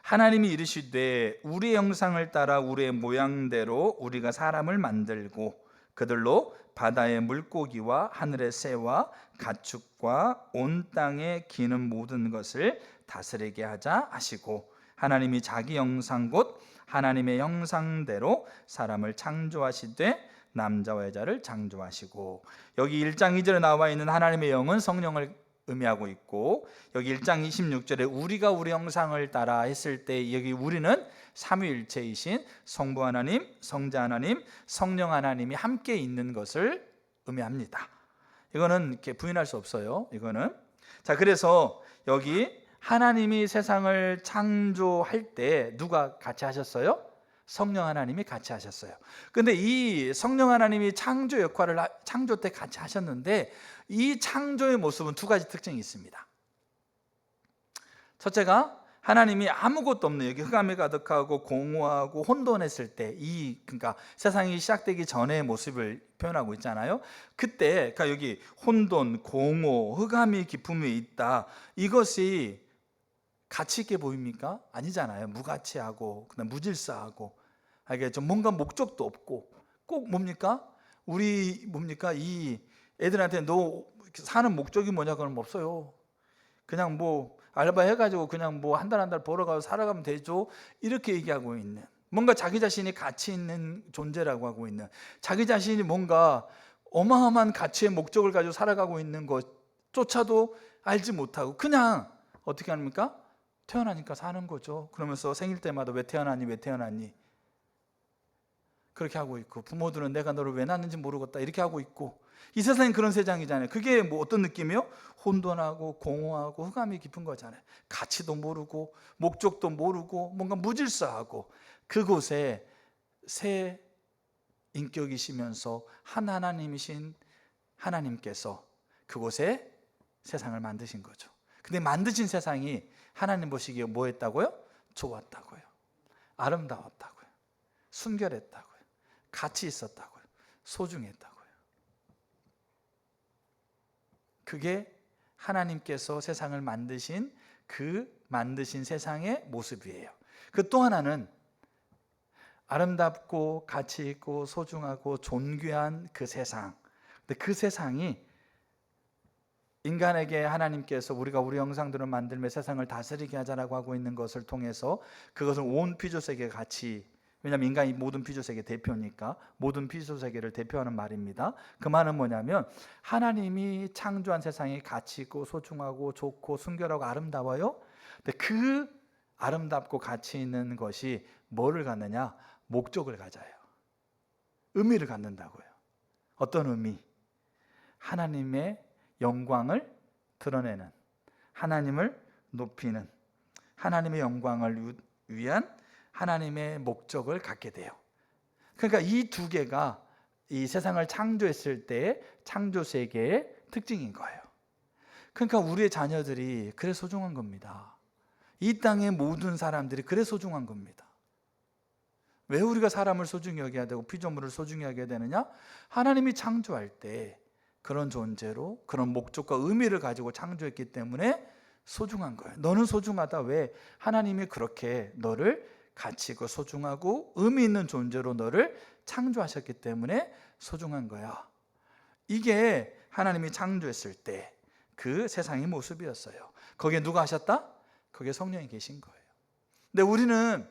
하나님이 이르시되 우리의 형상을 따라 우리의 모양대로 우리가 사람을 만들고 그들로 바다의 물고기와 하늘의 새와 가축과 온 땅에 기는 모든 것을 다스리게 하자 하시고, 하나님이 자기 형상 곧 하나님의 형상대로 사람을 창조하시되 남자와 여자를 창조하시고. 여기 1장 2절에 나와 있는 하나님의 영은 성령을 의미하고 있고, 여기 1장 26절에 우리가 우리 형상을 따라 했을 때 여기 우리는 삼위일체이신 성부 하나님, 성자 하나님, 성령 하나님이 함께 있는 것을 의미합니다. 이거는 이렇게 부인할 수 없어요. 이거는. 자, 그래서 여기 하나님이 세상을 창조할 때 누가 같이 하셨어요? 성령 하나님이 같이 하셨어요. 근데 이 성령 하나님이 창조 역할을 창조 때 같이 하셨는데, 이 창조의 모습은 두 가지 특징이 있습니다. 첫째가 하나님이 아무것도 없는 여기 흑암이 가득하고 공허하고 혼돈했을 때, 그러니까 세상이 시작되기 전의 모습을 표현하고 있잖아요. 그때 그러니까 여기 혼돈, 공허, 흑암이 깊음 위에 있다. 이것이 가치 있게 보입니까? 아니잖아요. 무가치하고 그다음 무질서하고, 알겠죠? 뭔가 목적도 없고, 꼭 뭡니까? 이 애들한테 너 사는 목적이 뭐냐 그러면 없어요. 그냥 뭐 알바 해가지고 그냥 뭐 한 달 한 달 벌어가고 살아가면 되죠. 이렇게 얘기하고 있는, 뭔가 자기 자신이 가치 있는 존재라고 하고 있는, 자기 자신이 뭔가 어마어마한 가치의 목적을 가지고 살아가고 있는 것조차도 알지 못하고 그냥 어떻게 합니까? 태어나니까 사는 거죠. 그러면서 생일 때마다 왜 태어나니 왜 태어나니 그렇게 하고 있고, 부모들은 내가 너를 왜 낳는지 모르겠다 이렇게 하고 있고, 이 세상이 그런 세상이잖아요. 그게 뭐 어떤 느낌이요? 혼돈하고 공허하고 흑암이 깊은 거잖아요. 가치도 모르고 목적도 모르고 뭔가 무질서하고, 그곳에 새 인격이시면서 한 하나님이신 하나님께서 그곳에 세상을 만드신 거죠. 근데 만드신 세상이 하나님 보시기에 뭐 했다고요? 좋았다고요. 아름다웠다고요. 순결했다고요. 가치 있었다고요. 소중했다고요. 그게 하나님께서 세상을 만드신 그 만드신 세상의 모습이에요. 그 또 하나는 아름답고 가치 있고 소중하고 존귀한 그 세상. 근데 그 세상이 인간에게 하나님께서 우리가 우리 형상대로 만들며 세상을 다스리게 하자라고 하고 있는 것을 통해서, 그것은 온 피조세계의 가치, 왜냐하면 인간이 모든 피조세계 대표니까 모든 피조세계를 대표하는 말입니다. 그 말은 뭐냐면 하나님이 창조한 세상이 가치 있고 소중하고 좋고 순결하고 아름다워요. 근데 그 아름답고 가치 있는 것이 뭐를 갖느냐? 목적을 가져요. 의미를 갖는다고요. 어떤 의미? 하나님의 영광을 드러내는, 하나님을 높이는, 하나님의 영광을 위한 하나님의 목적을 갖게 돼요. 그러니까 이 두 개가 이 세상을 창조했을 때 창조 세계의 특징인 거예요. 그러니까 우리의 자녀들이 그래 소중한 겁니다. 이 땅의 모든 사람들이 그래 소중한 겁니다. 왜 우리가 사람을 소중히 여겨야 되고 피조물을 소중히 여겨야 되느냐? 하나님이 창조할 때 그런 존재로 그런 목적과 의미를 가지고 창조했기 때문에 소중한 거예요. 너는 소중하다. 왜? 하나님이 그렇게 너를 가치 있고 소중하고 의미 있는 존재로 너를 창조하셨기 때문에 소중한 거야. 이게 하나님이 창조했을 때 그 세상의 모습이었어요. 거기에 누가 하셨다? 거기에 성령이 계신 거예요. 근데 우리는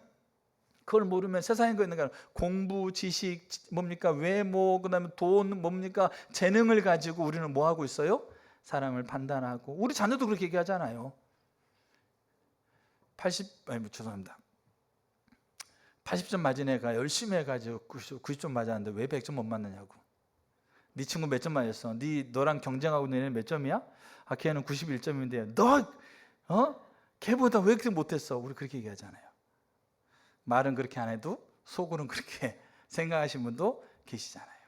그걸 모르면 세상에 있는 거, 공부, 지식, 뭡니까? 외모, 그다음에 돈, 뭡니까? 재능을 가지고 우리는 뭐 하고 있어요? 사람을 판단하고. 우리 자녀도 그렇게 얘기하잖아요. 80점 맞은 애가 열심히 해가지고 90점 맞았는데 왜 100점 못 맞느냐고. 네 친구 몇 점 맞았어? 너랑 경쟁하고 있는 애는 몇 점이야? 아, 걔는 91점인데 걔보다 왜 그렇게 못했어? 우리 그렇게 얘기하잖아요. 말은 그렇게 안 해도 속으로는 그렇게 생각하시는 분도 계시잖아요.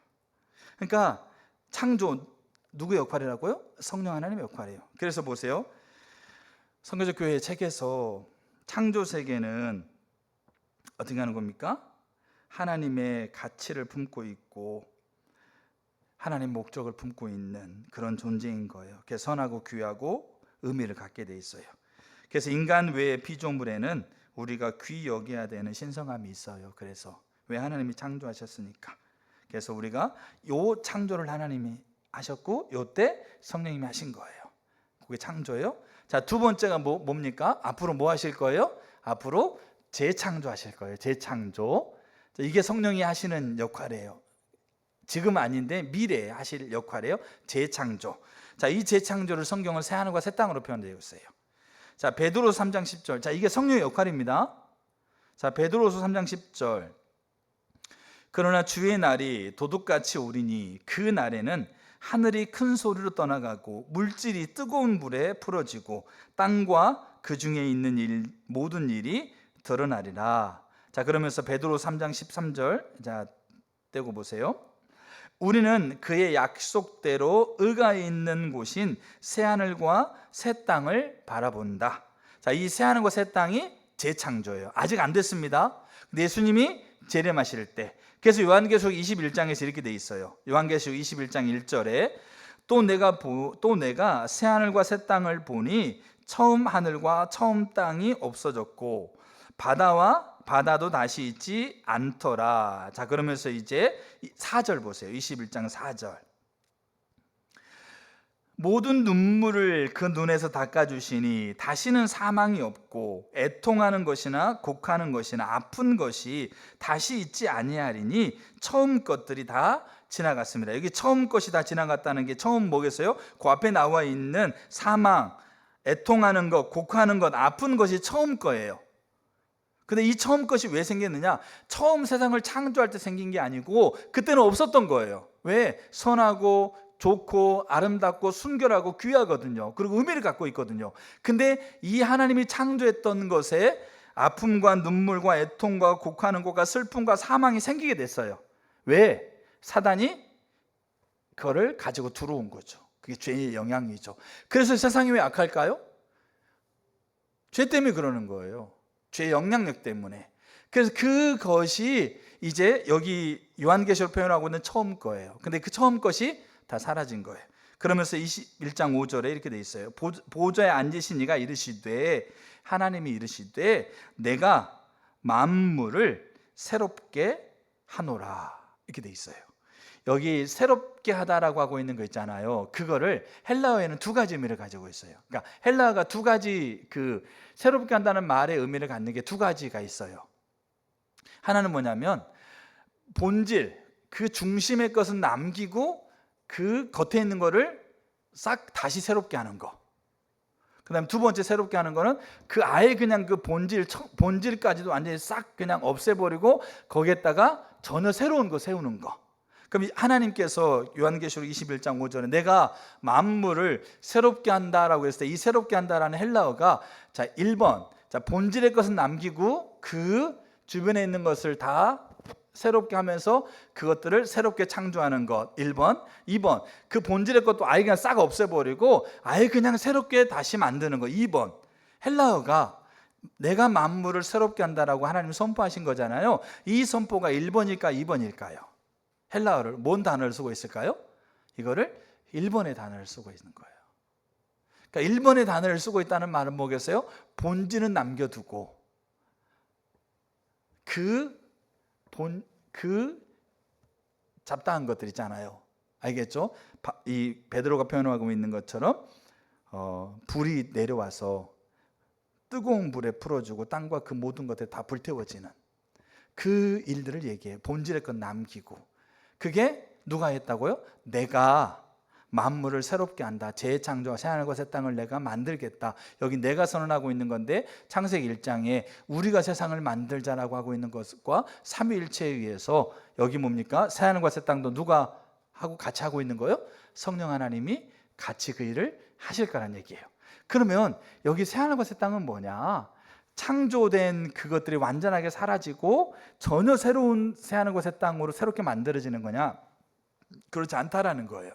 그러니까 창조 누구의 역할이라고요? 성령 하나님의 역할이에요. 그래서 보세요. 선교적 교회 책에서 창조 세계는 어떻게 하는 겁니까? 하나님의 가치를 품고 있고 하나님 목적을 품고 있는 그런 존재인 거예요. 그래서 선하고 귀하고 의미를 갖게 돼 있어요. 그래서 인간 외의 피조물에는 우리가 귀 여겨야 되는 신성함이 있어요. 그래서 왜? 하나님이 창조하셨으니까. 그래서 우리가 요 창조를 하나님이 하셨고 요때 성령님이 하신 거예요. 그게 창조예요. 자, 두 번째가 뭡니까? 앞으로 뭐 하실 거예요? 앞으로 재창조하실 거예요. 재창조. 이게 성령이 하시는 역할이에요. 지금 아닌데 미래에 하실 역할이에요. 재창조. 자, 이 재창조를 성경은 새 하늘과 새 땅으로 표현되어 있어요. 자, 베드로서 3장 10절. 자, 이게 성령의 역할입니다. 자, 베드로서 3장 10절. 그러나 주의 날이 도둑같이 오리니 그 날에는 하늘이 큰 소리로 떠나가고 물질이 뜨거운 불에 풀어지고 땅과 그 중에 있는 모든 일이 드러나리라. 자, 그러면서 베드로 3장 13절. 자, 떼고 보세요. 우리는 그의 약속대로 의가 있는 곳인 새하늘과 새 땅을 바라본다. 자, 이 새하늘과 새 땅이 재창조예요. 아직 안 됐습니다. 예수님이 재림하실 때. 그래서 요한계시록 21장에서 이렇게 돼 있어요. 요한계시록 21장 1절에 또 내가 새하늘과 새 땅을 보니 처음 하늘과 처음 땅이 없어졌고 바다도 다시 있지 않더라. 자, 그러면서 이제 4절 보세요. 21장 4절. 모든 눈물을 그 눈에서 닦아주시니 다시는 사망이 없고 애통하는 것이나 곡하는 것이나 아픈 것이 다시 있지 아니하리니 처음 것들이 다 지나갔습니다. 여기 처음 것이 다 지나갔다는 게 처음 뭐겠어요? 그 앞에 나와 있는 사망, 애통하는 것, 곡하는 것, 아픈 것이 처음 거예요. 근데 이 처음 것이 왜 생겼느냐? 처음 세상을 창조할 때 생긴 게 아니고 그때는 없었던 거예요. 왜? 선하고 좋고 아름답고 순결하고 귀하거든요. 그리고 의미를 갖고 있거든요. 근데 이 하나님이 창조했던 것에 아픔과 눈물과 애통과 곡하는 것과 슬픔과 사망이 생기게 됐어요. 왜? 사단이 그거를 가지고 들어온 거죠. 그게 죄의 영향이죠. 그래서 세상이 왜 악할까요? 죄 때문에 그러는 거예요. 죄의 영향력 때문에. 그래서 그것이 이제 여기 요한계시록 표현하고 있는 처음 거예요. 근데 그 처음 것이 다 사라진 거예요. 그러면서 21장 5절에 이렇게 돼 있어요. 보좌에 앉으신 이가 이르시되, 하나님이 이르시되 내가 만물을 새롭게 하노라, 이렇게 돼 있어요. 여기 새롭게 하다라고 하고 있는 거 있잖아요. 그거를 헬라어에는 두 가지 의미를 가지고 있어요. 그러니까 헬라어가 두 가지, 그 새롭게 한다는 말의 의미를 갖는 게 두 가지가 있어요. 하나는 뭐냐면 본질, 그 중심의 것은 남기고 그 겉에 있는 거를 싹 다시 새롭게 하는 거. 그 다음에 두 번째 새롭게 하는 거는 그 아예 그냥 그 본질까지도 완전히 싹 그냥 없애버리고 거기에다가 전혀 새로운 거 세우는 거. 그럼 하나님께서 요한계시록 21장 5절에 내가 만물을 새롭게 한다라고 했을 때 이 새롭게 한다라는 헬라어가, 자 1번, 자 본질의 것은 남기고 그 주변에 있는 것을 다 새롭게 하면서 그것들을 새롭게 창조하는 것, 1번. 2번, 그 본질의 것도 아예 그냥 싹 없애버리고 아예 그냥 새롭게 다시 만드는 거, 2번. 헬라어가 내가 만물을 새롭게 한다라고 하나님이 선포하신 거잖아요. 이 선포가 1번일까 2번일까요? 헬라어를 뭔 단어를 쓰고 있을까요? 이거를 1번의 단어를 쓰고 있는 거예요. 그러니까 1번의 단어를 쓰고 있다는 말은 뭐겠어요? 본질은 남겨두고 그 잡다한 것들 있잖아요. 알겠죠? 이 베드로가 표현하고 있는 것처럼 불이 내려와서 뜨거운 불에 풀어주고 땅과 그 모든 것에 다 불태워지는 그 일들을 얘기해요. 본질의 것 남기고. 그게 누가 했다고요? 내가 만물을 새롭게 한다. 재창조와 새하늘과 새 땅을 내가 만들겠다. 여기 내가 선언하고 있는 건데 창세기 1장에 우리가 세상을 만들자라고 하고 있는 것과 삼위일체에 의해서 여기 뭡니까? 새하늘과 새 땅도 누가 하고 같이 하고 있는 거예요? 성령 하나님이 같이 그 일을 하실 거란 얘기예요. 그러면 여기 새하늘과 새 땅은 뭐냐? 창조된 그것들이 완전하게 사라지고 전혀 새로운 새하늘과 새 땅으로 새롭게 만들어지는 거냐? 그렇지 않다라는 거예요.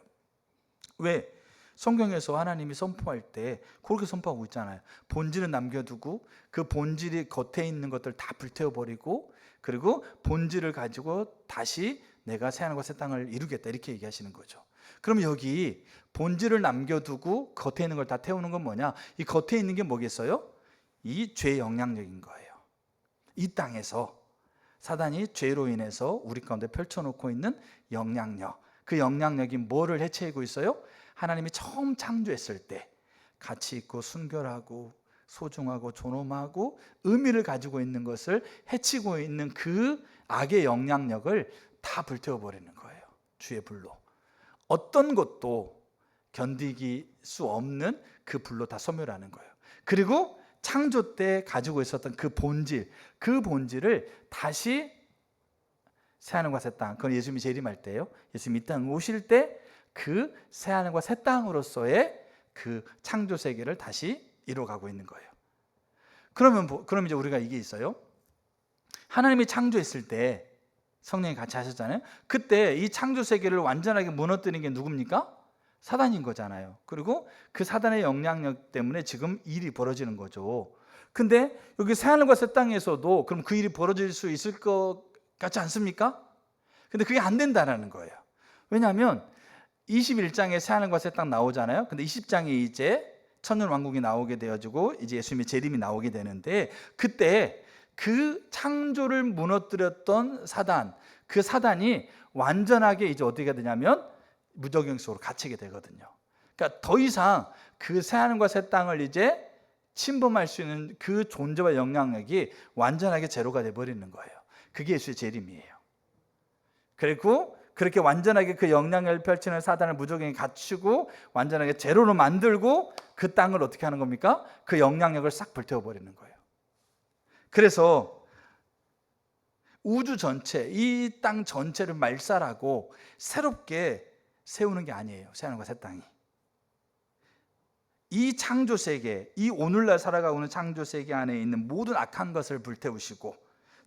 왜? 성경에서 하나님이 선포할 때 그렇게 선포하고 있잖아요. 본질은 남겨두고 그 본질이 겉에 있는 것들 다 불태워버리고 그리고 본질을 가지고 다시 내가 새하늘과 새 땅을 이루겠다, 이렇게 얘기하시는 거죠. 그럼 여기 본질을 남겨두고 겉에 있는 걸 다 태우는 건 뭐냐? 이 겉에 있는 게 뭐겠어요? 이 죄의 영향력인 거예요. 이 땅에서 사단이 죄로 인해서 우리 가운데 펼쳐놓고 있는 영향력, 그 영향력이 뭐를 해치고 있어요? 하나님이 처음 창조했을 때 가치 있고 순결하고 소중하고 존엄하고 의미를 가지고 있는 것을 해치고 있는 그 악의 영향력을 다 불태워버리는 거예요. 주의 불로. 어떤 것도 견디기 수 없는 그 불로 다 소멸하는 거예요. 그리고 창조 때 가지고 있었던 그 본질을 다시 새하늘과 새 땅, 그건 예수님이 재림할 때예요. 예수님이 이 땅에 오실 때 그 새하늘과 새 땅으로서의 그 창조 세계를 다시 이뤄가고 있는 거예요. 그럼 이제 우리가 이게 있어요. 하나님이 창조했을 때 성령이 같이 하셨잖아요. 그때 이 창조 세계를 완전하게 무너뜨리는 게 누굽니까? 사단인 거잖아요. 그리고 그 사단의 영향력 때문에 지금 일이 벌어지는 거죠. 근데 여기 새하늘과 새 땅에서도 그럼 그 일이 벌어질 수 있을 것 같지 않습니까? 근데 그게 안 된다는 거예요. 왜냐하면 21장에 새하늘과 새 땅 나오잖아요. 근데 20장에 이제 천년 왕국이 나오게 되어지고 이제 예수님의 재림이 나오게 되는데 그때 그 창조를 무너뜨렸던 사단, 그 사단이 완전하게 이제 어떻게 되냐면 무적영 속으로 갇히게 되거든요. 그러니까 더 이상 그 새하늘과 새 땅을 이제 침범할 수 있는 그 존재와 영향력이 완전하게 제로가 돼버리는 거예요. 그게 예수의 재림이에요. 그리고 그렇게 완전하게 그 영향력을 펼치는 사단을 무조건이 갖추고 완전하게 제로로 만들고 그 땅을 어떻게 하는 겁니까? 그 영향력을 싹 불태워버리는 거예요. 그래서 우주 전체, 이 땅 전체를 말살하고 새롭게 세우는 게 아니에요. 새하늘과 새 땅이. 이 창조 세계, 이 오늘날 살아가고 있는 창조 세계 안에 있는 모든 악한 것을 불태우시고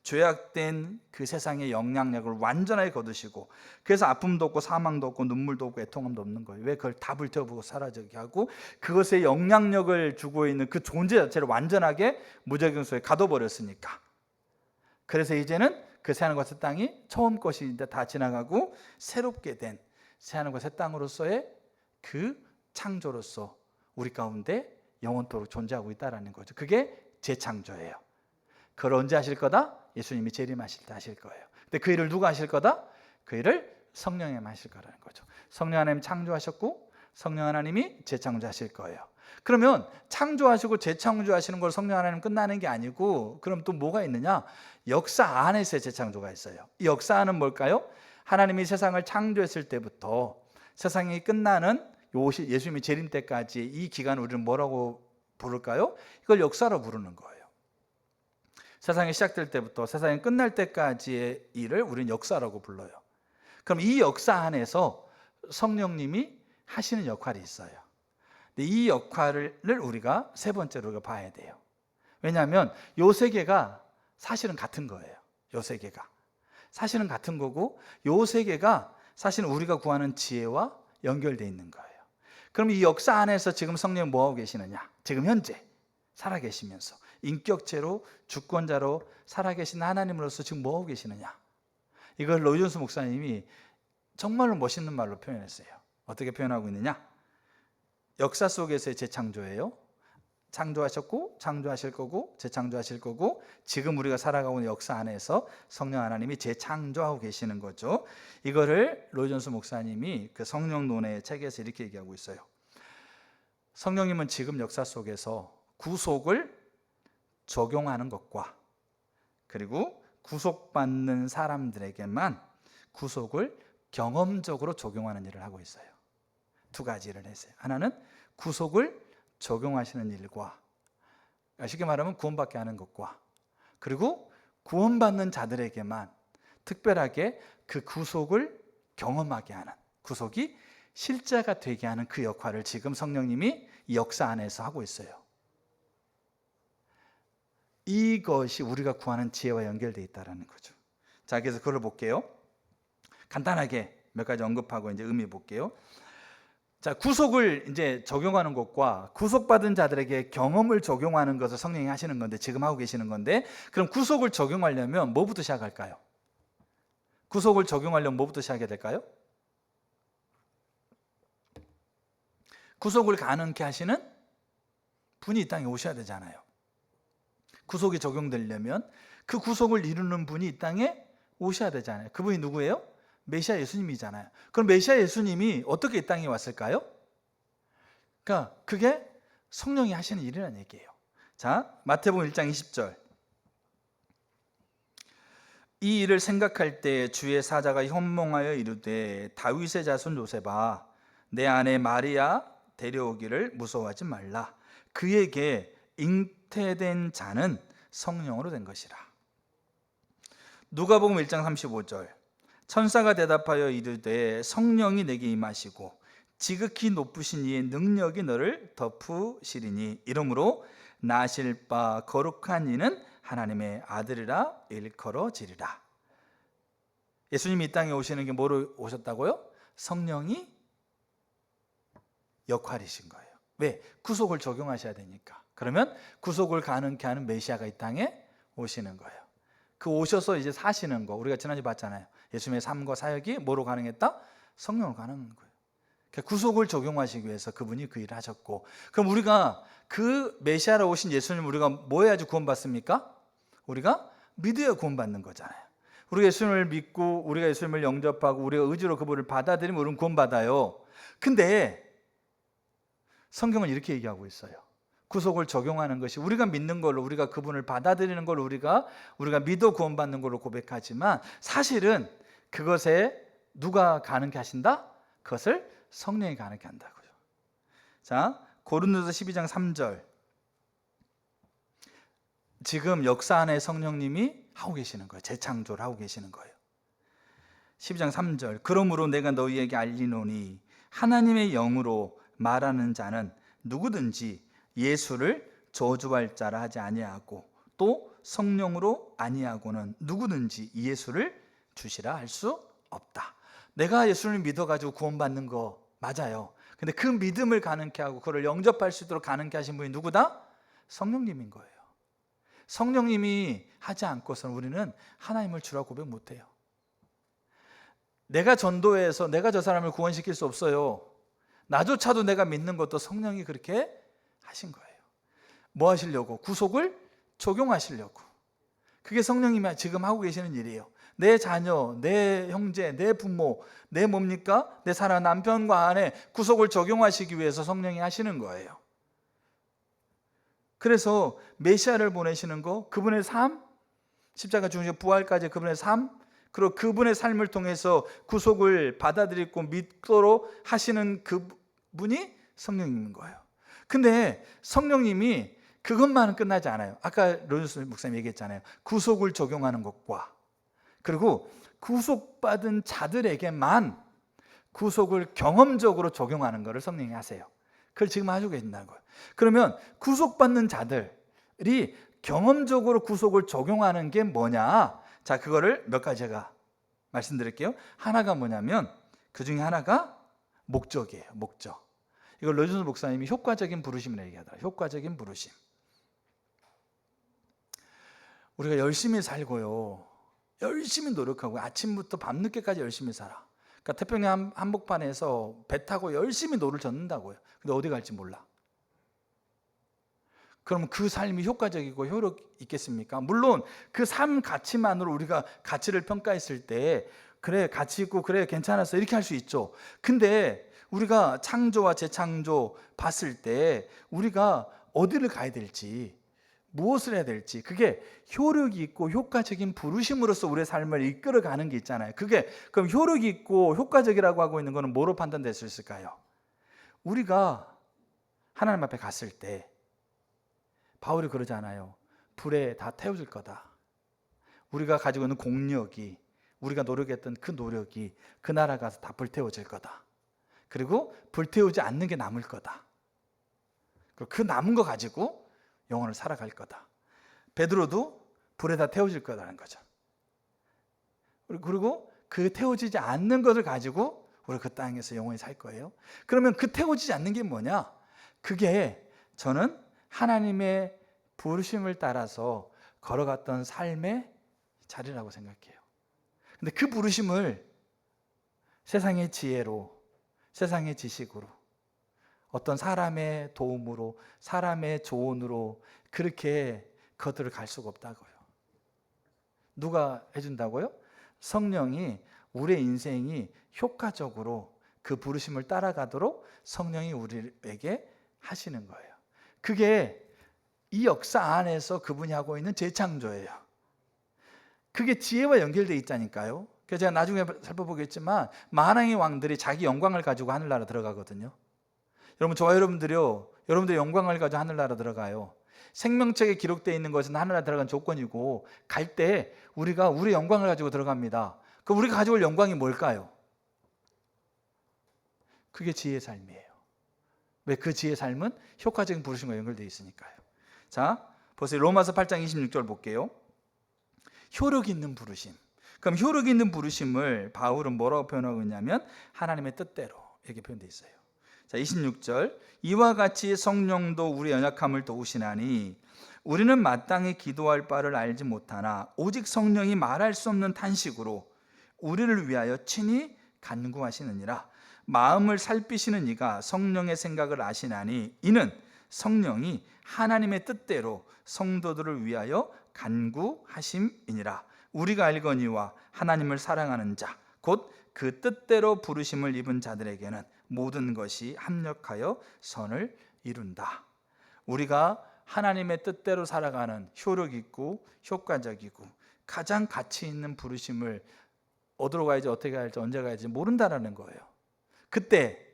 죄악된 그 세상의 영향력을 완전하게 거두시고, 그래서 아픔도 없고 사망도 없고 눈물도 없고 애통함도 없는 거예요. 왜? 그걸 다 불태워보고 사라지게 하고 그것의 영향력을 주고 있는 그 존재 자체를 완전하게 무적용 속에 가둬버렸으니까. 그래서 이제는 그 새하늘과 새 땅이 처음 것이 이제 다 지나가고 새롭게 된 새하늘과 새 땅으로서의 그 창조로서 우리 가운데 영원토록 존재하고 있다는 거죠. 그게 재창조예요. 그걸 언제 하실 거다? 예수님이 재림하실 때 하실 거예요. 근데 그 일을 누가 하실 거다? 그 일을 성령님이 하실 거라는 거죠. 성령 하나님 창조하셨고 성령 하나님이 재창조하실 거예요. 그러면 창조하시고 재창조하시는 걸 성령 하나님 끝나는 게 아니고 그럼 또 뭐가 있느냐? 역사 안에서의 재창조가 있어요. 이 역사 안은 뭘까요? 하나님이 세상을 창조했을 때부터 세상이 끝나는 예수님이 재림 때까지 이 기간을 우리는 뭐라고 부를까요? 이걸 역사로 부르는 거예요. 세상이 시작될 때부터 세상이 끝날 때까지의 일을 우리는 역사라고 불러요. 그럼 이 역사 안에서 성령님이 하시는 역할이 있어요. 근데 이 역할을 우리가 세 번째로 우리가 봐야 돼요. 왜냐하면 요 세계가 사실은 같은 거예요. 요 세계가 사실은 같은 거고 요 세계가 사실은 우리가 구하는 지혜와 연결되어 있는 거예요. 그럼 이 역사 안에서 지금 성령이 뭐하고 계시느냐? 지금 현재 살아계시면서 인격체로 주권자로 살아계신 하나님으로서 지금 뭐하고 계시느냐? 이걸 로이존스 목사님이 정말로 멋있는 말로 표현했어요. 어떻게 표현하고 있느냐? 역사 속에서의 재창조예요. 창조하셨고 창조하실 거고 재창조하실 거고 지금 우리가 살아가고 있는 역사 안에서 성령 하나님이 재창조하고 계시는 거죠. 이거를 로이존스 목사님이 그 성령론의 책에서 이렇게 얘기하고 있어요. 성령님은 지금 역사 속에서 구속을 적용하는 것과 그리고 구속받는 사람들에게만 구속을 경험적으로 적용하는 일을 하고 있어요. 두 가지 일을 했어요. 하나는 구속을 적용하시는 일과 쉽게 말하면 구원받게 하는 것과 그리고 구원받는 자들에게만 특별하게 그 구속을 경험하게 하는, 구속이 실제가 되게 하는 그 역할을 지금 성령님이 이 역사 안에서 하고 있어요. 이것이 우리가 구하는 지혜와 연결되어 있다는 거죠. 자, 그래서 그걸 볼게요. 간단하게 몇 가지 언급하고 이제 의미 볼게요. 자, 구속을 이제 적용하는 것과 구속받은 자들에게 경험을 적용하는 것을 성령이 하시는 건데 지금 하고 계시는 건데, 그럼 구속을 적용하려면 뭐부터 시작할까요? 구속을 적용하려면 뭐부터 시작해야 될까요? 구속을 가능케 하시는 분이 이 땅에 오셔야 되잖아요. 구속이 적용되려면 그 구속을 이루는 분이 이 땅에 오셔야 되잖아요. 그분이 누구예요? 메시아 예수님이잖아요. 그럼 메시아 예수님이 어떻게 이 땅에 왔을까요? 그러니까 그게 성령이 하시는 일이라는 얘기예요. 자, 마태복음 1장 20절. 이 일을 생각할 때 주의 사자가 현몽하여 이르되 다윗의 자손 요셉아 내 아내 마리아 데려오기를 무서워하지 말라. 그에게 잉태된 자는 성령으로 된 것이라. 누가복음 1장 35절. 천사가 대답하여 이르되 성령이 내게 임하시고 지극히 높으신 이의 능력이 너를 덮으시리니 이러므로 나실 바 거룩한 이는 하나님의 아들이라 일컬어지리라. 예수님이 이 땅에 오시는 게 뭐로 오셨다고요? 성령이 역할이신 거예요. 왜? 구속을 적용하셔야 되니까. 그러면 구속을 가능케 하는 메시아가 이 땅에 오시는 거예요. 그 오셔서 이제 사시는 거 우리가 지난주에 봤잖아요. 예수님의 삶과 사역이 뭐로 가능했다? 성령으로 가능한 거예요. 그러니까 구속을 적용하시기 위해서 그분이 그 일을 하셨고, 그럼 우리가 그 메시아로 오신 예수님 우리가 뭐 해야지 구원받습니까? 우리가 믿어야 구원받는 거잖아요. 우리가 예수님을 믿고 우리가 예수님을 영접하고 우리가 의지로 그분을 받아들이면 우리는 구원받아요. 근데 성경은 이렇게 얘기하고 있어요. 구속을 적용하는 것이 우리가 믿는 걸로, 우리가 그분을 받아들이는 걸로, 우리가 믿어 구원받는 걸로 고백하지만 사실은 그것에 누가 가능케 하신다? 그것을 성령이 가능케 한다고요. 자, 고린도서 12장 3절. 지금 역사 안에 성령님이 하고 계시는 거예요. 재창조를 하고 계시는 거예요. 12장 3절. 그러므로 내가 너희에게 알리노니 하나님의 영으로 말하는 자는 누구든지 예수를 저주할 자라 하지 아니하고 또 성령으로 아니하고는 누구든지 예수를 주시라 할 수 없다. 내가 예수를 믿어가지고 구원받는 거 맞아요. 근데 그 믿음을 가능케 하고 그걸 영접할 수 있도록 가능케 하신 분이 누구다? 성령님인 거예요. 성령님이 하지 않고서는 우리는 하나님을 주라고 고백 못해요. 내가 전도해서 내가 저 사람을 구원시킬 수 없어요. 나조차도 내가 믿는 것도 성령이 그렇게 하신 거예요. 뭐 하시려고? 구속을 적용하시려고. 그게 성령님이 지금 하고 계시는 일이에요. 내 자녀, 내 형제, 내 부모, 내 뭡니까? 내 사랑 남편과 아내 구속을 적용하시기 위해서 성령이 하시는 거예요. 그래서 메시아를 보내시는 거, 그분의 삶, 십자가 죽으시고 부활까지 그분의 삶, 그리고 그분의 삶을 통해서 구속을 받아들이고 믿도록 하시는 그분이 성령님인 거예요. 근데 성령님이 그것만은 끝나지 않아요. 아까 로준수 목사님 얘기했잖아요. 구속을 적용하는 것과 그리고 구속받은 자들에게만 구속을 경험적으로 적용하는 것을 성령이 하세요. 그걸 지금 하시고 계신다는 거예요. 그러면 구속받는 자들이 경험적으로 구속을 적용하는 게 뭐냐? 자, 그거를 몇 가지 제가 말씀드릴게요. 하나가 뭐냐면 그 중에 하나가 목적이에요. 목적. 이걸 로준수 목사님이 효과적인 부르심이라고 얘기하더라고요. 효과적인 부르심. 우리가 열심히 살고요, 열심히 노력하고 아침부터 밤늦게까지 열심히 살아. 그러니까 태평양 한복판에서 배 타고 열심히 노를 젓는다고요. 근데 어디 갈지 몰라. 그럼 그 삶이 효과적이고 효력 있겠습니까? 물론 그 삶 가치만으로 우리가 가치를 평가했을 때 그래 가치 있고 그래 괜찮았어 이렇게 할 수 있죠. 근데 우리가 창조와 재창조 봤을 때 우리가 어디를 가야 될지, 무엇을 해야 될지, 그게 효력이 있고 효과적인 부르심으로써 우리의 삶을 이끌어가는 게 있잖아요. 그게 그럼 효력이 있고 효과적이라고 하고 있는 거는 뭐로 판단될 수 있을까요? 우리가 하나님 앞에 갔을 때 바울이 그러잖아요. 불에 다 태워질 거다. 우리가 가지고 있는 공력이, 우리가 노력했던 그 노력이 그 나라 가서 다 불태워질 거다. 그리고 불태우지 않는 게 남을 거다. 그리고 그 남은 거 가지고 영혼을 살아갈 거다. 베드로도 불에 다 태워질 거다는 거죠. 그리고 그 태워지지 않는 것을 가지고 우리 그 땅에서 영원히 살 거예요. 그러면 그 태워지지 않는 게 뭐냐? 그게 저는 하나님의 부르심을 따라서 걸어갔던 삶의 자리라고 생각해요. 근데 그 부르심을 세상의 지혜로, 세상의 지식으로, 어떤 사람의 도움으로, 사람의 조언으로 그렇게 겉으로 갈 수가 없다고요. 누가 해준다고요? 성령이 우리의 인생이 효과적으로 그 부르심을 따라가도록 성령이 우리에게 하시는 거예요. 그게 이 역사 안에서 그분이 하고 있는 재창조예요. 그게 지혜와 연결되어 있다니까요. 그래서 제가 나중에 살펴보겠지만 만왕의 왕들이 자기 영광을 가지고 하늘나라 들어가거든요. 여러분, 저와 여러분들이요, 여러분들의 영광을 가지고 하늘나라 들어가요. 생명책에 기록되어 있는 것은 하늘나라 들어간 조건이고, 갈 때 우리가 우리의 영광을 가지고 들어갑니다. 그럼 우리가 가지고 올 영광이 뭘까요? 그게 지혜의 삶이에요. 왜? 그 지혜의 삶은 효과적인 부르심과 연결되어 있으니까요. 자, 보세요. 로마서 8장 26절 볼게요. 효력 있는 부르심. 그럼 효력 있는 부르심을 바울은 뭐라고 표현하고 있냐면 하나님의 뜻대로 이렇게 표현되어 있어요. 자, 26절. 이와 같이 성령도 우리 연약함을 도우시나니 우리는 마땅히 기도할 바를 알지 못하나 오직 성령이 말할 수 없는 탄식으로 우리를 위하여 친히 간구하시느니라. 마음을 살피시는 이가 성령의 생각을 아시나니 이는 성령이 하나님의 뜻대로 성도들을 위하여 간구하심이니라. 우리가 알거니와 하나님을 사랑하는 자 곧 그 뜻대로 부르심을 입은 자들에게는 모든 것이 합력하여 선을 이룬다. 우리가 하나님의 뜻대로 살아가는 효력 있고 효과적이고 가장 가치 있는 부르심을 어디로 가야지, 어떻게 가야지, 언제 가야지 모른다라는 거예요. 그때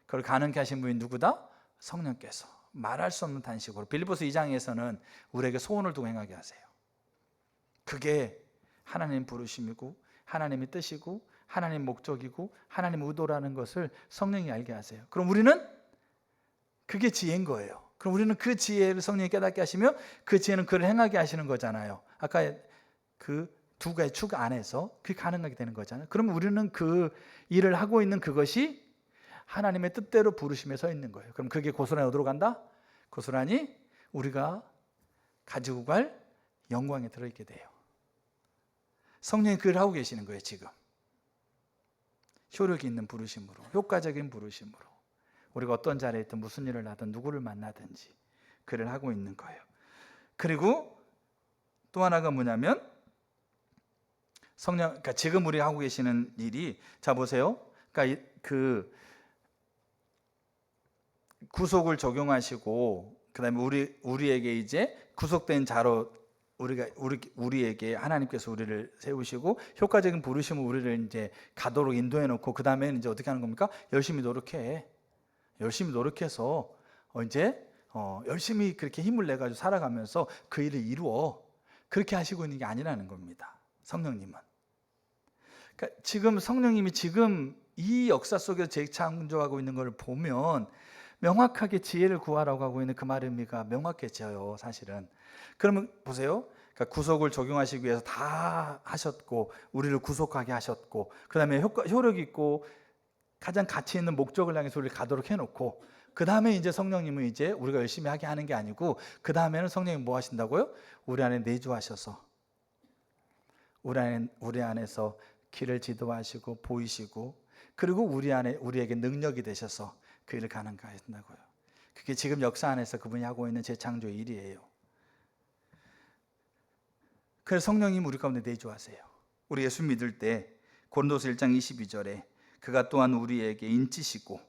그걸 가능케 하신 분이 누구다? 성령께서 말할 수 없는 단식으로 빌립보서 2장에서는 우리에게 소원을 두고 행하게 하세요. 그게 하나님 부르심이고 하나님의 뜻이고 하나님 목적이고 하나님 의도라는 것을 성령이 알게 하세요. 그럼 우리는 그게 지혜인 거예요. 그럼 우리는 그 지혜를 성령이 깨닫게 하시며 그 지혜는 그를 행하게 하시는 거잖아요. 아까 그 두 가지 축 안에서 그게 가능하게 되는 거잖아요. 그럼 우리는 그 일을 하고 있는 그것이 하나님의 뜻대로 부르심에 서 있는 거예요. 그럼 그게 고스란히 어디로 간다? 고스란히 우리가 가지고 갈 영광에 들어있게 돼요. 성령이 그걸 하고 계시는 거예요. 지금 효력이 있는 부르심으로, 효과적인 부르심으로 우리가 어떤 자리에 있든 무슨 일을 하든 누구를 만나든지 그를 하고 있는 거예요. 그리고 또 하나가 뭐냐면 성령, 그러니까 지금 우리가 하고 계시는 일이, 자 보세요. 그러니까 그 구속을 적용하시고 그다음에 우리에게 이제 구속된 자로 우리에게 하나님께서 우리를 세우시고 효과적인 부르심을 우리를 이제 가도록 인도해 놓고 그 다음에는 이제 어떻게 하는 겁니까? 열심히 노력해. 열심히 노력해서 이제 열심히 그렇게 힘을 내 가지고 살아가면서 그 일을 이루어. 그렇게 하시고 있는 게 아니라는 겁니다. 성령님은. 그러니까 지금 성령님이 지금 이 역사 속에서 재창조하고 있는 걸 보면 명확하게 지혜를 구하라고 하고 있는 그 말의 의미가 명확해져요. 사실은. 그러면 보세요. 그러니까 구속을 적용하시기 위해서 다 하셨고 우리를 구속하게 하셨고 그 다음에 효력 있고 가장 가치 있는 목적을 향해서 우리를 가도록 해놓고 그 다음에 이제 성령님은 이제 우리가 열심히 하게 하는 게 아니고 그 다음에는 성령님 뭐 하신다고요? 우리 안에 내주하셔서 우리 안에서 길을 지도하시고 보이시고 그리고 우리에게 능력이 되셔서 그 일을 가능하게 하신다고요. 그게 지금 역사 안에서 그분이 하고 있는 재창조의 일이에요. 그래서 성령님 우리 가운데 내주하세요. 우리 예수 믿을 때 고린도서 1장 22절에 그가 또한 우리에게 인치시고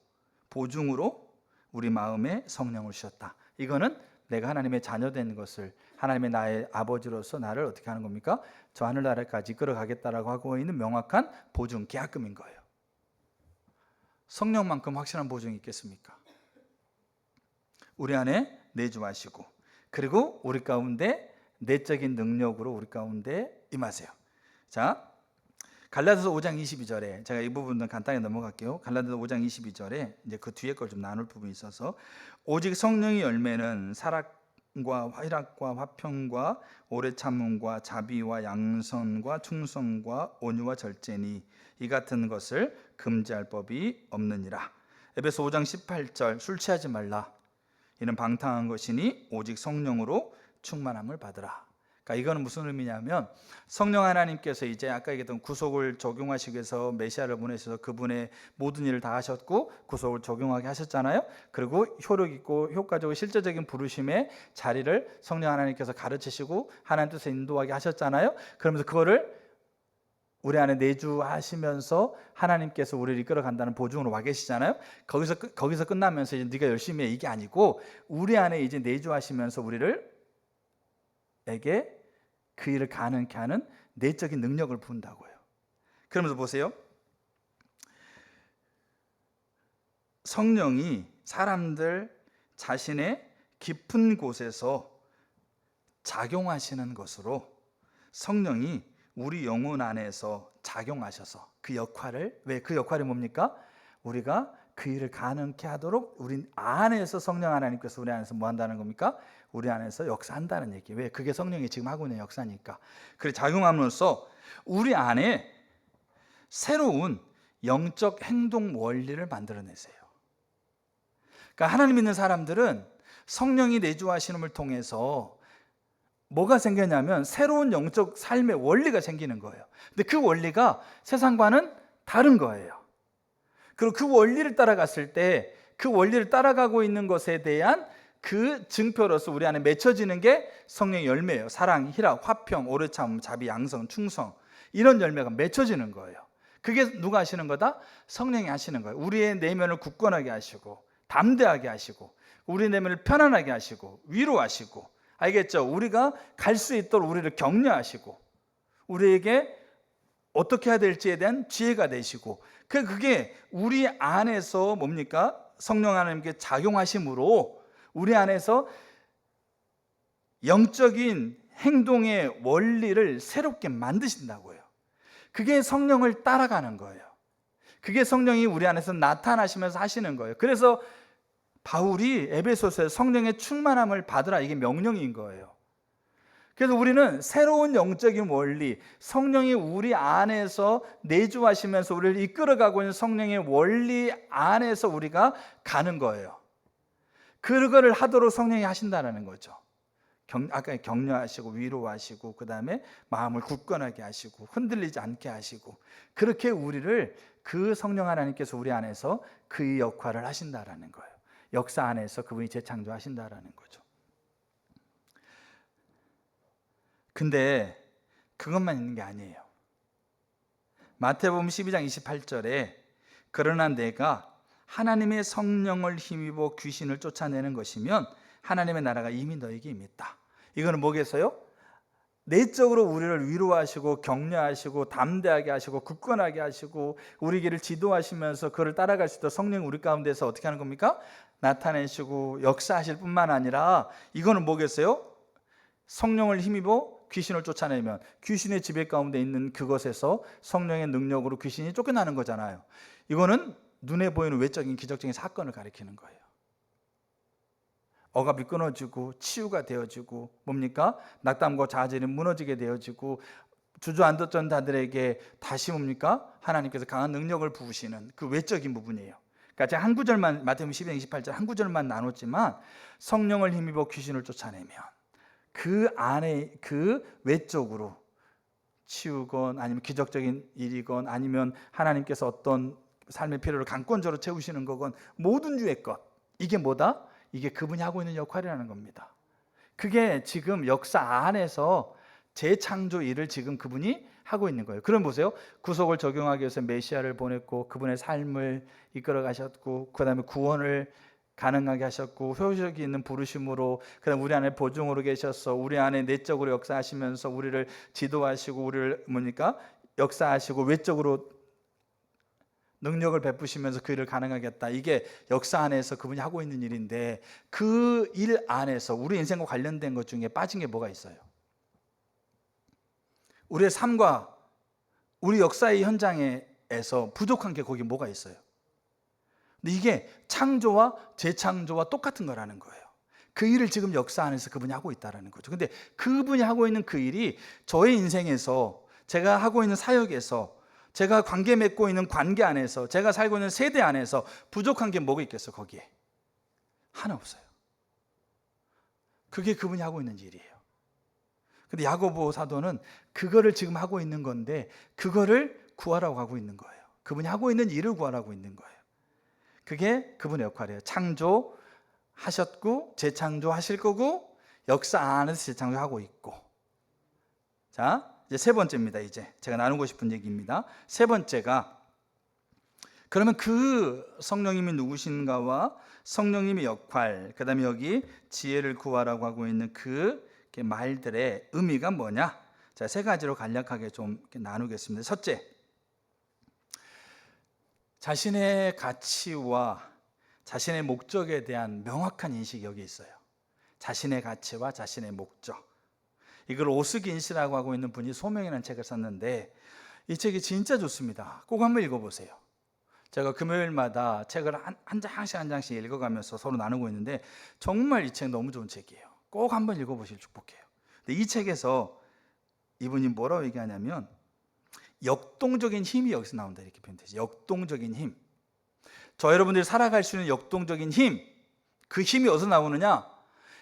보증으로 우리 마음에 성령을 주셨다. 이거는 내가 하나님의 자녀된 것을 하나님의 나의 아버지로서 나를 어떻게 하는 겁니까? 저 하늘나라까지 이끌어가겠다라고 하고 있는 명확한 보증, 계약금인 거예요. 성령만큼 확실한 보증이 있겠습니까? 우리 안에 내주하시고 그리고 우리 가운데 내적인 능력으로 우리 가운데 임하세요. 자, 갈라디아서 5장 22절에 제가 이 부분은 간단히 넘어갈게요. 갈라디아서 5장 22절에 이제 그 뒤에 걸 좀 나눌 부분이 있어서 오직 성령의 열매는 사랑과 희락과 화평과 오래 참음과 자비와 양선과 충성과 온유와 절제니 이 같은 것을 금지할 법이 없느니라. 에베소 5장 18절 술 취하지 말라. 이는 방탕한 것이니 오직 성령으로 충만함을 받으라. 그러니까 이거는 무슨 의미냐면 성령 하나님께서 이제 아까 얘기했던 구속을 적용하시기 위해서 메시아를 보내셔서 그분의 모든 일을 다 하셨고 구속을 적용하게 하셨잖아요. 그리고 효력 있고 효과적이고 실제적인 부르심의 자리를 성령 하나님께서 가르치시고 하나님 뜻에 인도하게 하셨잖아요. 그러면서 그거를 우리 안에 내주하시면서 하나님께서 우리를 이끌어 간다는 보증으로 와 계시잖아요. 거기서 끝나면서 이제 네가 열심히 해 이게 아니고 우리 안에 이제 내주하시면서 우리에게 그 일을 가능케 하는 내적인 능력을 부은다고요. 그러면서 보세요. 성령이 사람들 자신의 깊은 곳에서 작용하시는 것으로 성령이 우리 영혼 안에서 작용하셔서 그 역할을, 왜 그 역할이 뭡니까? 우리가 그 일을 가능케 하도록 우리 안에서 성령 하나님께서 우리 안에서 뭐 한다는 겁니까? 우리 안에서 역사한다는 얘기예요. 왜? 그게 성령이 지금 하고 있는 역사니까. 그래 작용함으로써 우리 안에 새로운 영적 행동 원리를 만들어내세요. 그러니까 하나님 믿는 사람들은 성령이 내주하시는 통해서 뭐가 생겼냐면 새로운 영적 삶의 원리가 생기는 거예요. 근데 그 원리가 세상과는 다른 거예요. 그리고 그 원리를 따라갔을 때 그 원리를 따라가고 있는 것에 대한 그 증표로서 우리 안에 맺혀지는 게 성령의 열매예요. 사랑, 희락, 화평, 오래 참음, 자비, 양성, 충성 이런 열매가 맺혀지는 거예요. 그게 누가 하시는 거다? 성령이 하시는 거예요. 우리의 내면을 굳건하게 하시고 담대하게 하시고 우리 내면을 편안하게 하시고 위로하시고, 알겠죠? 우리가 갈 수 있도록 우리를 격려하시고 우리에게 어떻게 해야 될지에 대한 지혜가 되시고, 그게 우리 안에서 뭡니까? 성령 하나님께 작용하심으로 우리 안에서 영적인 행동의 원리를 새롭게 만드신다고요. 그게 성령을 따라가는 거예요. 그게 성령이 우리 안에서 나타나시면서 하시는 거예요. 그래서 바울이 에베소서에 성령의 충만함을 받으라, 이게 명령인 거예요. 그래서 우리는 새로운 영적인 원리, 성령이 우리 안에서 내주하시면서 우리를 이끌어가고 있는 성령의 원리 안에서 우리가 가는 거예요. 그거를 하도록 성령이 하신다는 거죠. 아까 격려하시고 위로하시고 그 다음에 마음을 굳건하게 하시고 흔들리지 않게 하시고, 그렇게 우리를 그 성령 하나님께서 우리 안에서 그 역할을 하신다라는 거예요. 역사 안에서 그분이 재창조하신다라는 거죠. 근데 그것만 있는 게 아니에요. 마태복음 12장 28절에 그러나 내가 하나님의 성령을 힘입어 귀신을 쫓아내는 것이면 하나님의 나라가 이미 너에게 임했다. 이거는 뭐겠어요? 내적으로 우리를 위로하시고 격려하시고 담대하게 하시고 굳건하게 하시고 우리 길을 지도하시면서 그를 따라갈 수 있도록 성령 우리 가운데서 어떻게 하는 겁니까? 나타내시고 역사하실 뿐만 아니라, 이거는 뭐겠어요? 성령을 힘입어 귀신을 쫓아내면 귀신의 지배 가운데 있는 그것에서 성령의 능력으로 귀신이 쫓겨나는 거잖아요. 이거는 눈에 보이는 외적인 기적적인 사건을 가리키는 거예요. 억압이 끊어지고 치유가 되어지고 뭡니까? 낙담과 자질이 무너지게 되어지고 주저앉았던 자들에게 다시 뭡니까? 하나님께서 강한 능력을 부으시는 그 외적인 부분이에요. 그러니까 제가 한 구절만, 마태복음 12장 28절 한 구절만 나눴지만, 성령을 힘입어 귀신을 쫓아내면 그 안에 그 외적으로 치우건 아니면 기적적인 일이건 아니면 하나님께서 어떤 삶의 필요를 강권적으로 채우시는 거건 모든 주의 것, 이게 뭐다? 이게 그분이 하고 있는 역할이라는 겁니다. 그게 지금 역사 안에서 재창조 일을 지금 그분이 하고 있는 거예요. 그럼 보세요. 구속을 적용하기 위해서 메시아를 보냈고 그분의 삶을 이끌어 가셨고 그 다음에 구원을 가능하게 하셨고 효력이 있는 부르심으로 그다음 우리 안에 보증으로 계셔서 우리 안에 내적으로 역사하시면서 우리를 지도하시고 우리를 뭡니까? 역사하시고 외적으로 능력을 베푸시면서 그 일을 가능하게 했다. 이게 역사 안에서 그분이 하고 있는 일인데, 그 일 안에서 우리 인생과 관련된 것 중에 빠진 게 뭐가 있어요? 우리의 삶과 우리 역사의 현장에서 부족한 게 거기 뭐가 있어요? 근데 이게 창조와 재창조와 똑같은 거라는 거예요. 그 일을 지금 역사 안에서 그분이 하고 있다는 거죠. 근데 그분이 하고 있는 그 일이 저의 인생에서, 제가 하고 있는 사역에서, 제가 관계 맺고 있는 관계 안에서, 제가 살고 있는 세대 안에서 부족한 게 뭐가 있겠어? 거기에 하나 없어요. 그게 그분이 하고 있는 일이에요. 근데 야고보 사도는 그거를 지금 하고 있는 건데 그거를 구하라고 하고 있는 거예요. 그분이 하고 있는 일을 구하라고 있는 거예요. 그게 그분의 역할이에요. 창조하셨고 재창조하실 거고 역사 안에서 재창조하고 있고. 자, 이제 세 번째입니다. 이제 제가 나누고 싶은 얘기입니다. 세 번째가, 그러면 그 성령님이 누구신가와 성령님의 역할, 그 다음에 여기 지혜를 구하라고 하고 있는 그 말들의 의미가 뭐냐? 자, 세 가지로 간략하게 좀 나누겠습니다. 첫째, 자신의 가치와 자신의 목적에 대한 명확한 인식이 여기 있어요. 자신의 가치와 자신의 목적. 이걸 오스긴 씨라고 하고 있는 분이 소명이라는 책을 썼는데, 이 책이 진짜 좋습니다. 꼭 한번 읽어보세요. 제가 금요일마다 책을 한 장씩 읽어가면서 서로 나누고 있는데 정말 이 책 너무 좋은 책이에요. 꼭 한번 읽어보실 축복해요. 근데 이 책에서 이분이 뭐라고 얘기하냐면, 역동적인 힘이 여기서 나온다, 이렇게 표현되죠. 역동적인 힘. 저 여러분들이 살아갈 수 있는 역동적인 힘, 그 힘이 어디서 나오느냐?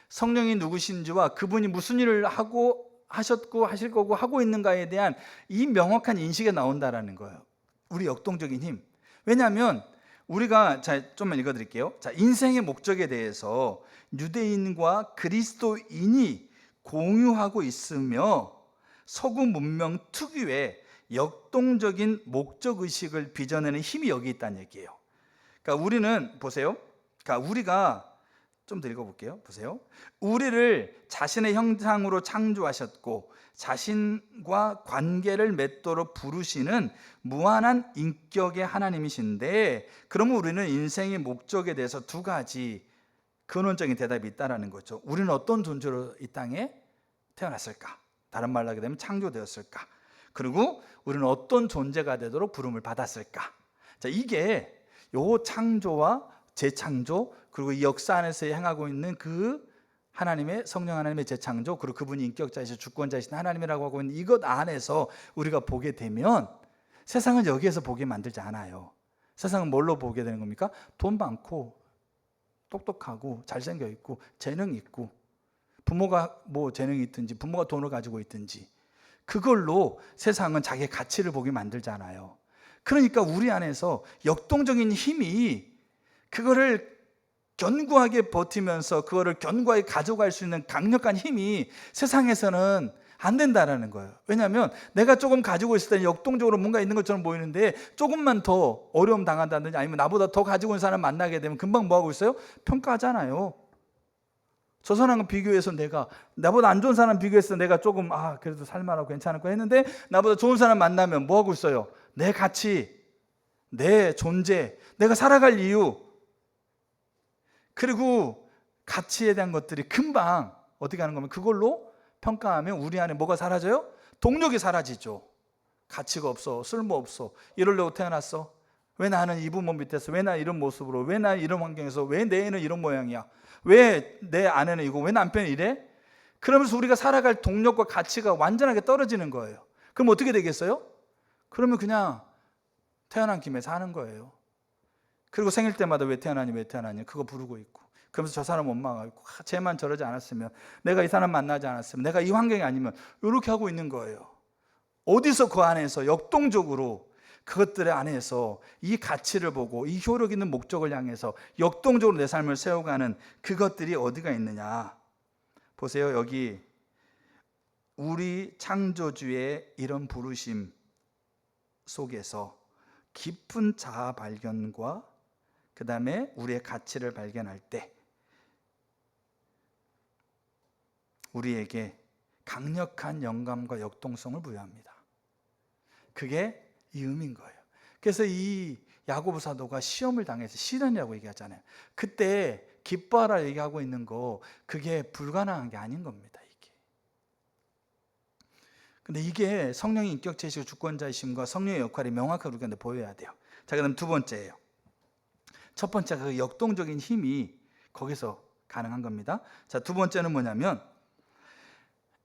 성령이 누구신지와 그분이 무슨 일을 하고 하셨고 하실 거고 하고 있는가에 대한 이 명확한 인식이 나온다라는 거예요. 우리 역동적인 힘. 왜냐하면 우리가, 자, 좀만 읽어드릴게요. 자, 인생의 목적에 대해서 유대인과 그리스도인이 공유하고 있으며 서구 문명 특유의 역동적인 목적의식을 빚어내는 힘이 여기 있다는 얘기예요. 그러니까 우리는 보세요. 그러니까 우리가 좀 더 읽어볼게요. 보세요. 우리를 자신의 형상으로 창조하셨고 자신과 관계를 맺도록 부르시는 무한한 인격의 하나님이신데, 그러면 우리는 인생의 목적에 대해서 두 가지 근원적인 대답이 있다는 거죠. 우리는 어떤 존재로 이 땅에 태어났을까? 다른 말로 하게 되면 창조되었을까? 그리고 우리는 어떤 존재가 되도록 부름을 받았을까? 자, 이게 요 창조와 재창조, 그리고 이 역사 안에서 행하고 있는 그 하나님의, 성령 하나님의 재창조, 그리고 그분이 인격자이신 주권자이신 하나님이라고 하고 있는 이것 안에서 우리가 보게 되면 세상은 여기에서 보게 만들지 않아요. 세상은 뭘로 보게 되는 겁니까? 돈 많고 똑똑하고 잘생겨 있고 재능 있고, 부모가 뭐 재능이 있든지 부모가 돈을 가지고 있든지 그걸로 세상은 자기의 가치를 보게 만들잖아요. 그러니까 우리 안에서 역동적인 힘이 그거를 견고하게 버티면서 그거를 견고하게 가져갈 수 있는 강력한 힘이 세상에서는 안 된다라는 거예요. 왜냐하면 내가 조금 가지고 있을 때는 역동적으로 뭔가 있는 것처럼 보이는데 조금만 더 어려움 당한다든지 아니면 나보다 더 가지고 있는 사람 만나게 되면 금방 뭐 하고 있어요? 평가하잖아요. 저 사람과 비교해서 내가, 나보다 안 좋은 사람 비교해서 내가 조금 그래도 살만하고 괜찮을 거 했는데 나보다 좋은 사람 만나면 뭐 하고 있어요? 내 가치, 내 존재, 내가 살아갈 이유, 그리고 가치에 대한 것들이 금방 어떻게 하는 거면 그걸로 평가하면 우리 안에 뭐가 사라져요? 동력이 사라지죠. 가치가 없어, 쓸모 없어, 이러려고 태어났어? 왜 나는 이 부모 밑에서, 왜 나 이런 모습으로, 왜 나 이런 환경에서, 왜 내 애는 이런 모양이야, 왜 내 아내는 이거, 왜 남편이 이래? 그러면서 우리가 살아갈 동력과 가치가 완전하게 떨어지는 거예요. 그럼 어떻게 되겠어요? 그러면 그냥 태어난 김에 사는 거예요. 그리고 생일 때마다 왜 태어나니 그거 부르고 있고, 그러면서 저 사람 원망하고 있고, 쟤만 저러지 않았으면, 내가 이 사람 만나지 않았으면, 내가 이 환경이 아니면, 이렇게 하고 있는 거예요. 어디서 그 안에서 역동적으로 그것들의 안에서 이 가치를 보고 이 효력 있는 목적을 향해서 역동적으로 내 삶을 세워가는 그것들이 어디가 있느냐. 보세요. 여기 우리 창조주의 이런 부르심 속에서 깊은 자아 발견과 그 다음에 우리의 가치를 발견할 때 우리에게 강력한 영감과 역동성을 부여합니다. 그게 이 의미인 거예요. 그래서 이 야고보 사도가 시험을 당해서 시련이라고 얘기하잖아요. 그때 기뻐하라 얘기하고 있는 거, 그게 불가능한 게 아닌 겁니다. 근데 이게 성령의 인격체이시고 주권자이심과 성령의 역할이 명확하게 우리가 보여야 돼요. 자, 그럼 두 번째예요. 첫 번째가 그 역동적인 힘이 거기서 가능한 겁니다. 자, 두 번째는 뭐냐면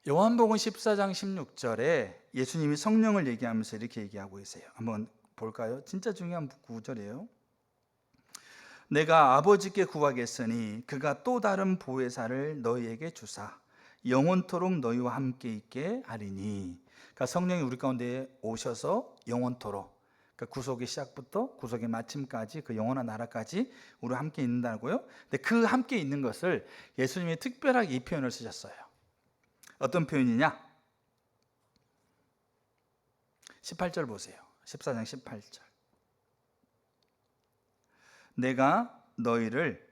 요한복음 14장 16절에 예수님이 성령을 얘기하면서 이렇게 얘기하고 계세요. 한번 볼까요? 진짜 중요한 구절이에요. 내가 아버지께 구하겠으니 그가 또 다른 보혜사를 너희에게 주사 영원토록 너희와 함께 있게 하리니. 그러니까 성령이 우리 가운데 오셔서 영원토록, 그러니까 구속의 시작부터 구속의 마침까지 그 영원한 나라까지 우리와 함께 있는다고요. 근데 그 함께 있는 것을 예수님이 특별하게 이 표현을 쓰셨어요. 어떤 표현이냐? 18절 보세요. 14장 18절. 내가 너희를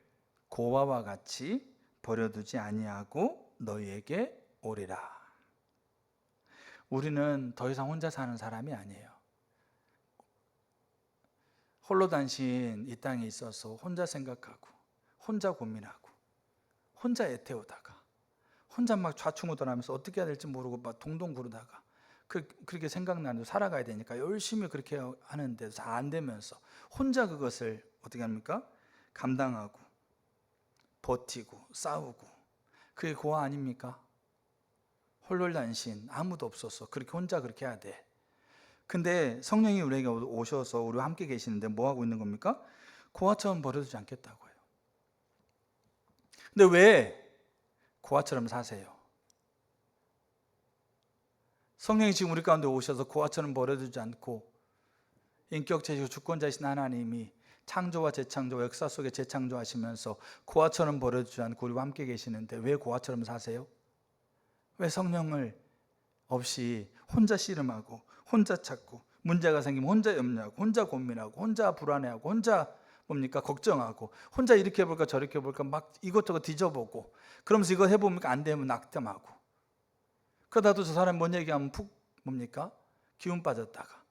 고아와 같이 버려두지 아니하고 너희에게 오리라. 우리는 더 이상 혼자 사는 사람이 아니에요. 홀로 단신 이 땅에 있어서 혼자 생각하고 혼자 고민하고 혼자 애태우다가 혼자 막 좌충우돌하면서 어떻게 해야 될지 모르고 막 동동 구르다가 그렇게 생각나는 대로 살아가야 되니까 열심히 그렇게 하는데 잘 안 되면서 혼자 그것을 어떻게 합니까? 감당하고 버티고 싸우고, 그게 고아 아닙니까? 홀로단신 아무도 없어서 그렇게 혼자 그렇게 해야 돼. 근데 성령이 우리에게 오셔서 우리와 함께 계시는데 뭐 하고 있는 겁니까? 고아처럼 버려두지 않겠다고요. 근데 왜 고아처럼 사세요? 성령이 지금 우리 가운데 오셔서 고아처럼 버려두지 않고 인격체이시고 주권자이신 하나님이 창조와 재창조, 역사 속에 재창조하시면서 고아처럼 버려두지 않고 우리와 함께 계시는데 왜 고아처럼 사세요? 왜 성령을 없이 혼자 씨름하고 혼자 찾고, 문제가 생기면 혼자 염려하고, 혼자 고민하고, 혼자 불안해하고, 혼자 걱정하고, 혼자 이렇게 해볼까 저렇게 해볼까 막 이것저것 뒤져보고, 그러면서 이거 해보니까 안 되면 낙담하고, 그러다도 저 사람이 뭔 얘기하면 푹 기운 빠졌다가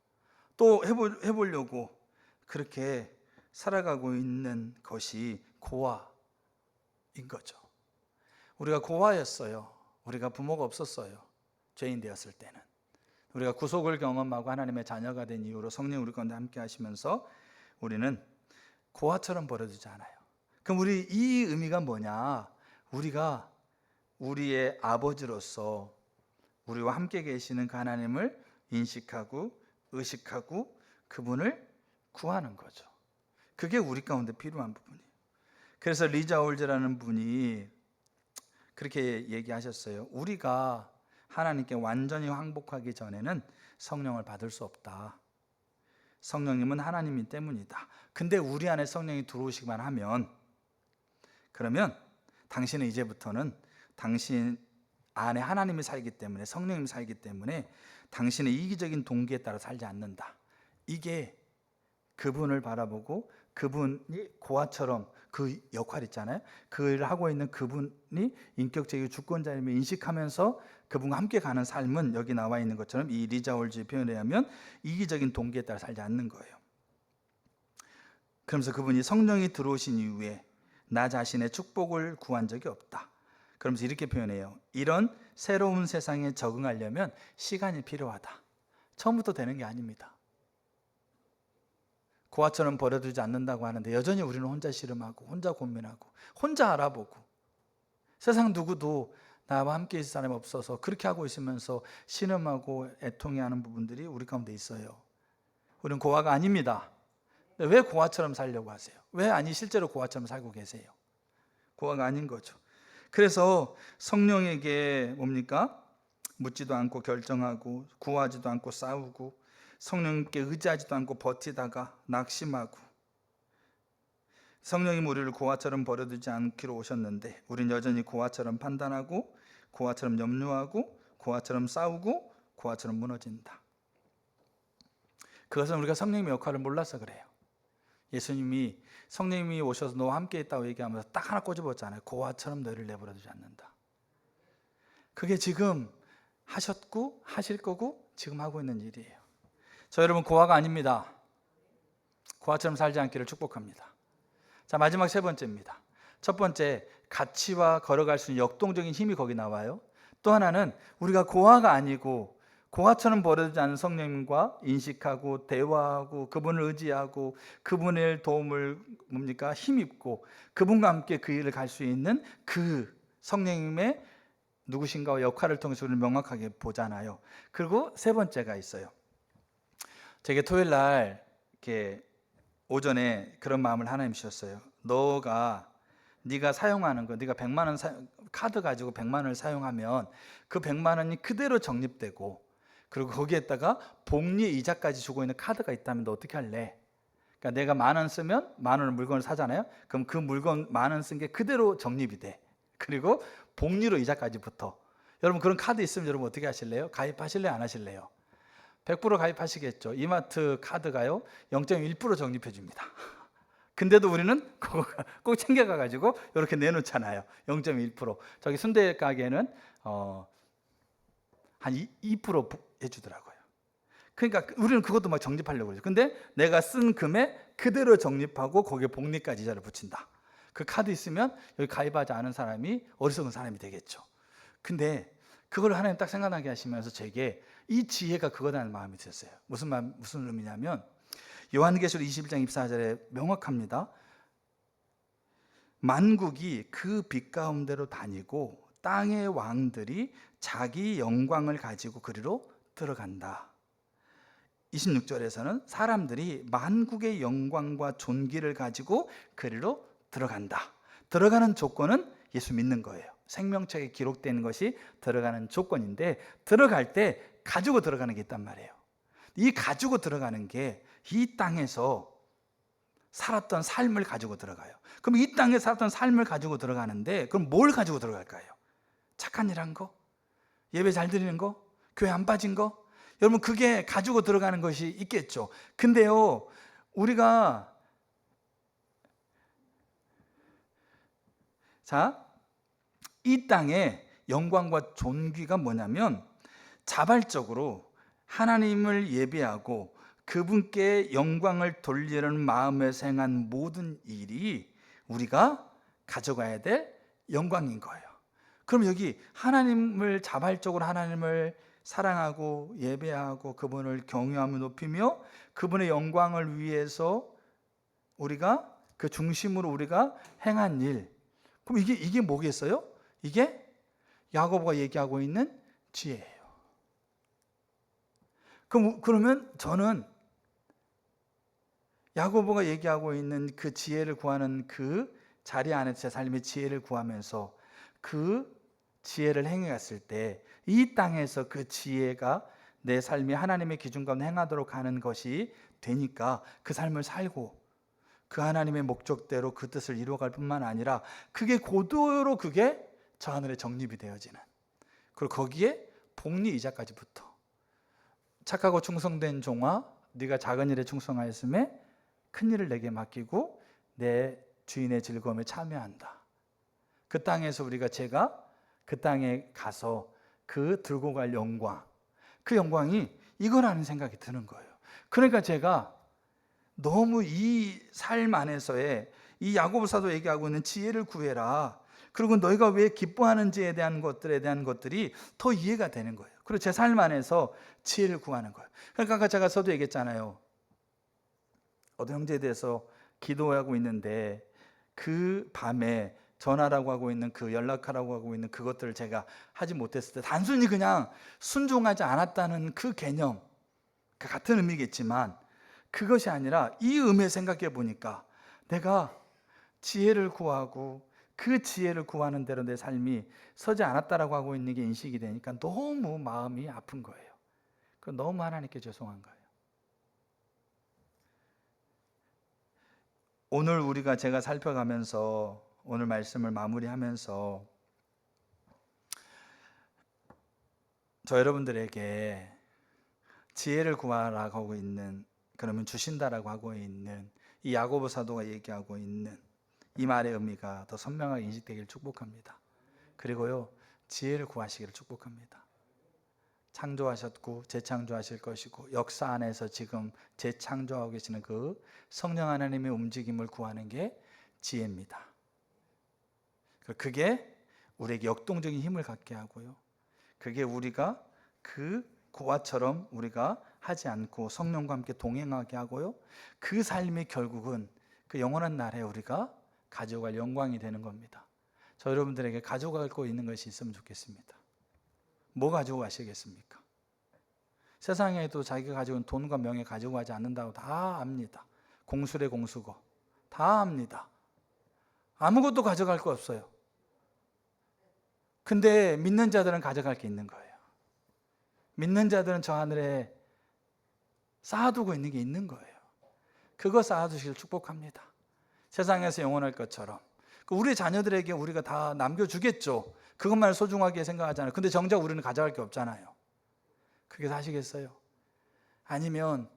또 해보려고 그렇게 살아가고 있는 것이 고아인 거죠. 우리가 고아였어요. 우리가 부모가 없었어요. 죄인 되었을 때는. 우리가 구속을 경험하고 하나님의 자녀가 된 이후로 성령 우리 가운데 함께 하시면서 우리는 고아처럼 버려지지 않아요. 그럼 우리 이 의미가 뭐냐? 우리가 우리의 아버지로서 우리와 함께 계시는 그 하나님을 인식하고 의식하고 그분을 구하는 거죠. 그게 우리 가운데 필요한 부분이에요. 그래서 리자 올즈라는 분이 그렇게 얘기하셨어요. 우리가 하나님께 완전히 항복하기 전에는 성령을 받을 수 없다. 성령님은 하나님이기 때문이다. 근데 우리 안에 성령이 들어오시기만 하면, 그러면 당신은 이제부터는 당신 안에 하나님이 살기 때문에, 성령님이 살기 때문에 당신의 이기적인 동기에 따라 살지 않는다. 이게 그분을 바라보고 그분이 고아처럼 그 역할 있잖아요. 그 일을 하고 있는 그분이 인격적인 주권자임을 인식하면서 그분과 함께 가는 삶은 여기 나와 있는 것처럼 이 리자 올즈의 표현에 의하면 이기적인 동기에 따라 살지 않는 거예요. 그러면서 그분이 성령이 들어오신 이후에 나 자신의 축복을 구한 적이 없다. 그러면서 이렇게 표현해요. 이런 새로운 세상에 적응하려면 시간이 필요하다. 처음부터 되는 게 아닙니다. 고아처럼 버려두지 않는다고 하는데 여전히 우리는 혼자 씨름하고 혼자 고민하고 혼자 알아보고 세상 누구도 나와 함께 있을 사람이 없어서 그렇게 하고 있으면서 신음하고 애통해하는 부분들이 우리 가운데 있어요. 우리는 고아가 아닙니다. 왜 고아처럼 살려고 하세요? 왜 실제로 고아처럼 살고 계세요? 고아가 아닌 거죠. 그래서 성령에게 묻지도 않고 결정하고 구하지도 않고 싸우고 성령께 의지하지도 않고 버티다가 낙심하고, 성령님 우리를 고아처럼 버려두지 않기로 오셨는데 우린 여전히 고아처럼 판단하고 고아처럼 염려하고 고아처럼 싸우고 고아처럼 무너진다. 그것은 우리가 성령님의 역할을 몰라서 그래요. 예수님이 성령님이 오셔서 너와 함께 있다고 얘기하면서 딱 하나 꼬집었잖아요. 고아처럼 너희를 내버려두지 않는다. 그게 지금 하셨고 하실 거고 지금 하고 있는 일이에요. 저 여러분 고아가 아닙니다. 고아처럼 살지 않기를 축복합니다. 자, 마지막 세 번째입니다. 첫 번째, 가치와 걸어갈 수 있는 역동적인 힘이 거기 나와요. 또 하나는 우리가 고아가 아니고 고아처럼 버려지지 않은 성령님과 인식하고 대화하고 그분을 의지하고 그분의 도움을 힘입고 그분과 함께 그 일을 갈 수 있는 그 성령님의 누구신가와 역할을 통해서 우리를 명확하게 보잖아요. 그리고 세 번째가 있어요. 제게 토요일 날 이렇게 오전에 그런 마음을 하나님 주셨어요. 네가 사용하는 거, 네가 100만 원 카드 가지고 100만 원을 사용하면 그 100만 원이 그대로 적립되고 그리고 거기에다가 복리 이자까지 주고 있는 카드가 있다면 너 어떻게 할래? 그러니까 내가 10,000원 쓰면 10,000원을 물건을 사잖아요. 그럼 그 물건 10,000원 쓴 게 그대로 적립이 돼. 그리고 복리로 이자까지 붙어. 여러분 그런 카드 있으면 여러분 어떻게 하실래요? 가입하실래요? 안 하실래요? 100% 가입하시겠죠. 이마트 카드가요 0.1% 적립해 줍니다. 근데도 우리는 그거 꼭 챙겨가가지고 이렇게 내놓잖아요. 0.1%. 저기 순대 가게는 한 2% 해주더라고요. 그러니까 우리는 그것도 막 적립하려고 그러죠. 근데 내가 쓴 금액 그대로 적립하고 거기에 복리까지 이자를 붙인다. 그 카드 있으면 여기 가입하지 않은 사람이 어리석은 사람이 되겠죠. 근데 그걸 하나님 딱 생각나게 하시면서 제게 이 지혜가 그거라는 마음이 들었어요. 무슨 의미냐면 요한계시록 21장 24절에 명확합니다. 만국이 그 빛 가운데로 다니고 땅의 왕들이 자기 영광을 가지고 그리로 들어간다. 26절에서는 사람들이 만국의 영광과 존귀를 가지고 그리로 들어간다. 들어가는 조건은 예수 믿는 거예요. 생명책에 기록된 것이 들어가는 조건인데 들어갈 때 가지고 들어가는 게 있단 말이에요. 이 가지고 들어가는 게 이 땅에서 살았던 삶을 가지고 들어가요. 그럼 이 땅에 살았던 삶을 가지고 들어가는데 그럼 뭘 가지고 들어갈까요? 착한 일 한 거? 예배 잘 드리는 거? 교회 안 빠진 거? 여러분 그게 가지고 들어가는 것이 있겠죠. 근데요, 우리가 이 땅의 영광과 존귀가 뭐냐면 자발적으로 하나님을 예배하고 그분께 영광을 돌리는 마음에서 행한 모든 일이 우리가 가져가야 될 영광인 거예요. 그럼 여기 하나님을 자발적으로 하나님을 사랑하고 예배하고 그분을 경외하며 높이며 그분의 영광을 위해서 우리가 그 중심으로 우리가 행한 일, 그럼 이게 뭐겠어요? 이게 야고보가 얘기하고 있는 지혜예요. 그러면 저는 야고보가 얘기하고 있는 그 지혜를 구하는 그 자리 안에서 제 삶의 지혜를 구하면서 그 지혜를 행해갔을 때 이 땅에서 그 지혜가 내 삶이 하나님의 기준 가운데 행하도록 하는 것이 되니까 그 삶을 살고 그 하나님의 목적대로 그 뜻을 이루어갈 뿐만 아니라 그게 고도로 그게 저 하늘에 정립이 되어지는, 그리고 거기에 복리 이자까지 붙어. 착하고 충성된 종아, 네가 작은 일에 충성하였음에 큰 일을 내게 맡기고 내 주인의 즐거움에 참여한다. 그 땅에서 제가 그 땅에 가서 그 들고 갈 영광, 그 영광이 이거라는 생각이 드는 거예요. 그러니까 제가 너무 이 삶 안에서의 이 야고보 사도 얘기하고 있는 지혜를 구해라, 그리고 너희가 왜 기뻐하는지에 대한 것들이 더 이해가 되는 거예요. 그리고 제 삶 안에서 지혜를 구하는 거예요. 그러니까 아까 제가 서도 얘기했잖아요. 어떤 형제에 대해서 기도하고 있는데 그 밤에 전화라고 하고 있는 그 연락하라고 하고 있는 그것들을 제가 하지 못했을 때 단순히 그냥 순종하지 않았다는 그 개념, 같은 의미겠지만 그것이 아니라 이 의미에 생각해 보니까 내가 지혜를 구하고 그 지혜를 구하는 대로 내 삶이 서지 않았다라고 하고 있는 게 인식이 되니까 너무 마음이 아픈 거예요. 너무 하나님께 죄송한 거예요. 오늘 제가 살펴가면서 오늘 말씀을 마무리하면서 저 여러분들에게 지혜를 구하라고 하고 있는, 그러면 주신다라고 하고 있는 이 야고보 사도가 얘기하고 있는 이 말의 의미가 더 선명하게 인식되기를 축복합니다. 그리고요, 지혜를 구하시기를 축복합니다. 창조하셨고 재창조하실 것이고 역사 안에서 지금 재창조하고 계시는 그 성령 하나님의 움직임을 구하는 게 지혜입니다. 그게 우리에게 역동적인 힘을 갖게 하고요, 그게 우리가 그 고아처럼 우리가 하지 않고 성령과 함께 동행하게 하고요, 그 삶이 결국은 그 영원한 날에 우리가 가져갈 영광이 되는 겁니다. 저 여러분들에게 가져갈 거 있는 것이 있으면 좋겠습니다. 뭐 가지고 가시겠습니까? 세상에도 자기가 가지고 있는 돈과 명예 가지고 가지 않는다고 다 압니다. 공수래 공수고 다 압니다. 아무것도 가져갈 거 없어요. 근데 믿는 자들은 가져갈 게 있는 거예요. 믿는 자들은 저 하늘에 쌓아두고 있는 게 있는 거예요. 그거 쌓아두시길 축복합니다. 세상에서 영원할 것처럼 우리 자녀들에게 우리가 다 남겨주겠죠. 그것만을 소중하게 생각하잖아요. 근데 정작 우리는 가져갈 게 없잖아요. 그렇게 사시겠어요? 아니면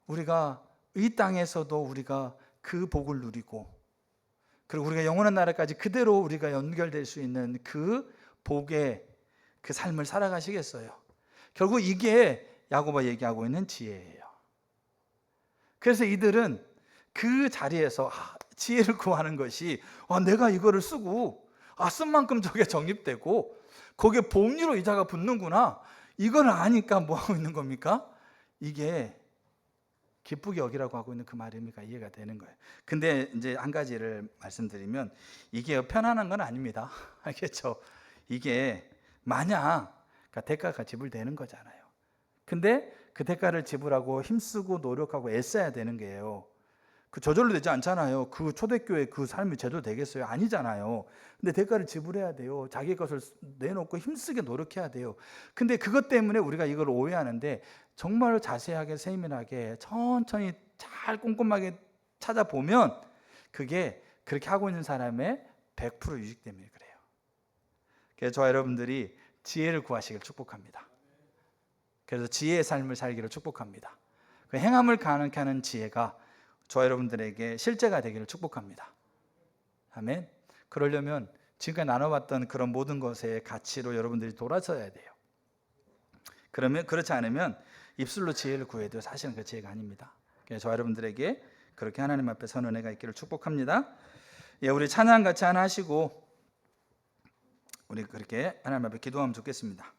우리가 이 땅에서도 우리가 그 복을 누리고, 그리고 우리가 영원한 나라까지 그대로 우리가 연결될 수 있는 그 복의 그 삶을 살아가시겠어요? 결국 이게 야고보가 얘기하고 있는 지혜예요. 그래서 이들은 그 자리에서 지혜를 구하는 것이 내가 이거를 쓰고 쓴 만큼 저게 적립되고 거기에 복리로 이자가 붙는구나, 이걸 아니까 뭐 하고 있는 겁니까? 이게 기쁘게 여기라고 하고 있는 그 말의 의미가 이해가 되는 거예요. 근데 이제 한 가지를 말씀드리면 이게 편안한 건 아닙니다. 알겠죠? 이게 만약 대가가 지불되는 거잖아요. 근데 그 대가를 지불하고 힘쓰고 노력하고 애써야 되는 게요, 그 저절로 되지 않잖아요. 그 초대교회 그 삶이 제대로 되겠어요? 아니잖아요. 근데 대가를 지불해야 돼요. 자기 것을 내놓고 힘쓰게 노력해야 돼요. 근데 그것 때문에 우리가 이걸 오해하는데 정말 자세하게 세밀하게 천천히 잘 꼼꼼하게 찾아보면 그게 그렇게 하고 있는 사람의 100% 유익 때문에 그래요. 그래서 저와 여러분들이 지혜를 구하시길 축복합니다. 그래서 지혜의 삶을 살기를 축복합니다. 그 행함을 가능케 하는 지혜가 저와 여러분들에게 실제가 되기를 축복합니다. 아멘. 그러려면 지금까지 나눠봤던 그런 모든 것의 가치로 여러분들이 돌아서야 돼요. 그러면 그렇지 않으면 입술로 지혜를 구해도 사실은 그 지혜가 아닙니다. 그래서 저와 여러분들에게 그렇게 하나님 앞에 선 은혜가 있기를 축복합니다. 예, 우리 찬양 같이 하나 하시고 우리 그렇게 하나님 앞에 기도하면 좋겠습니다.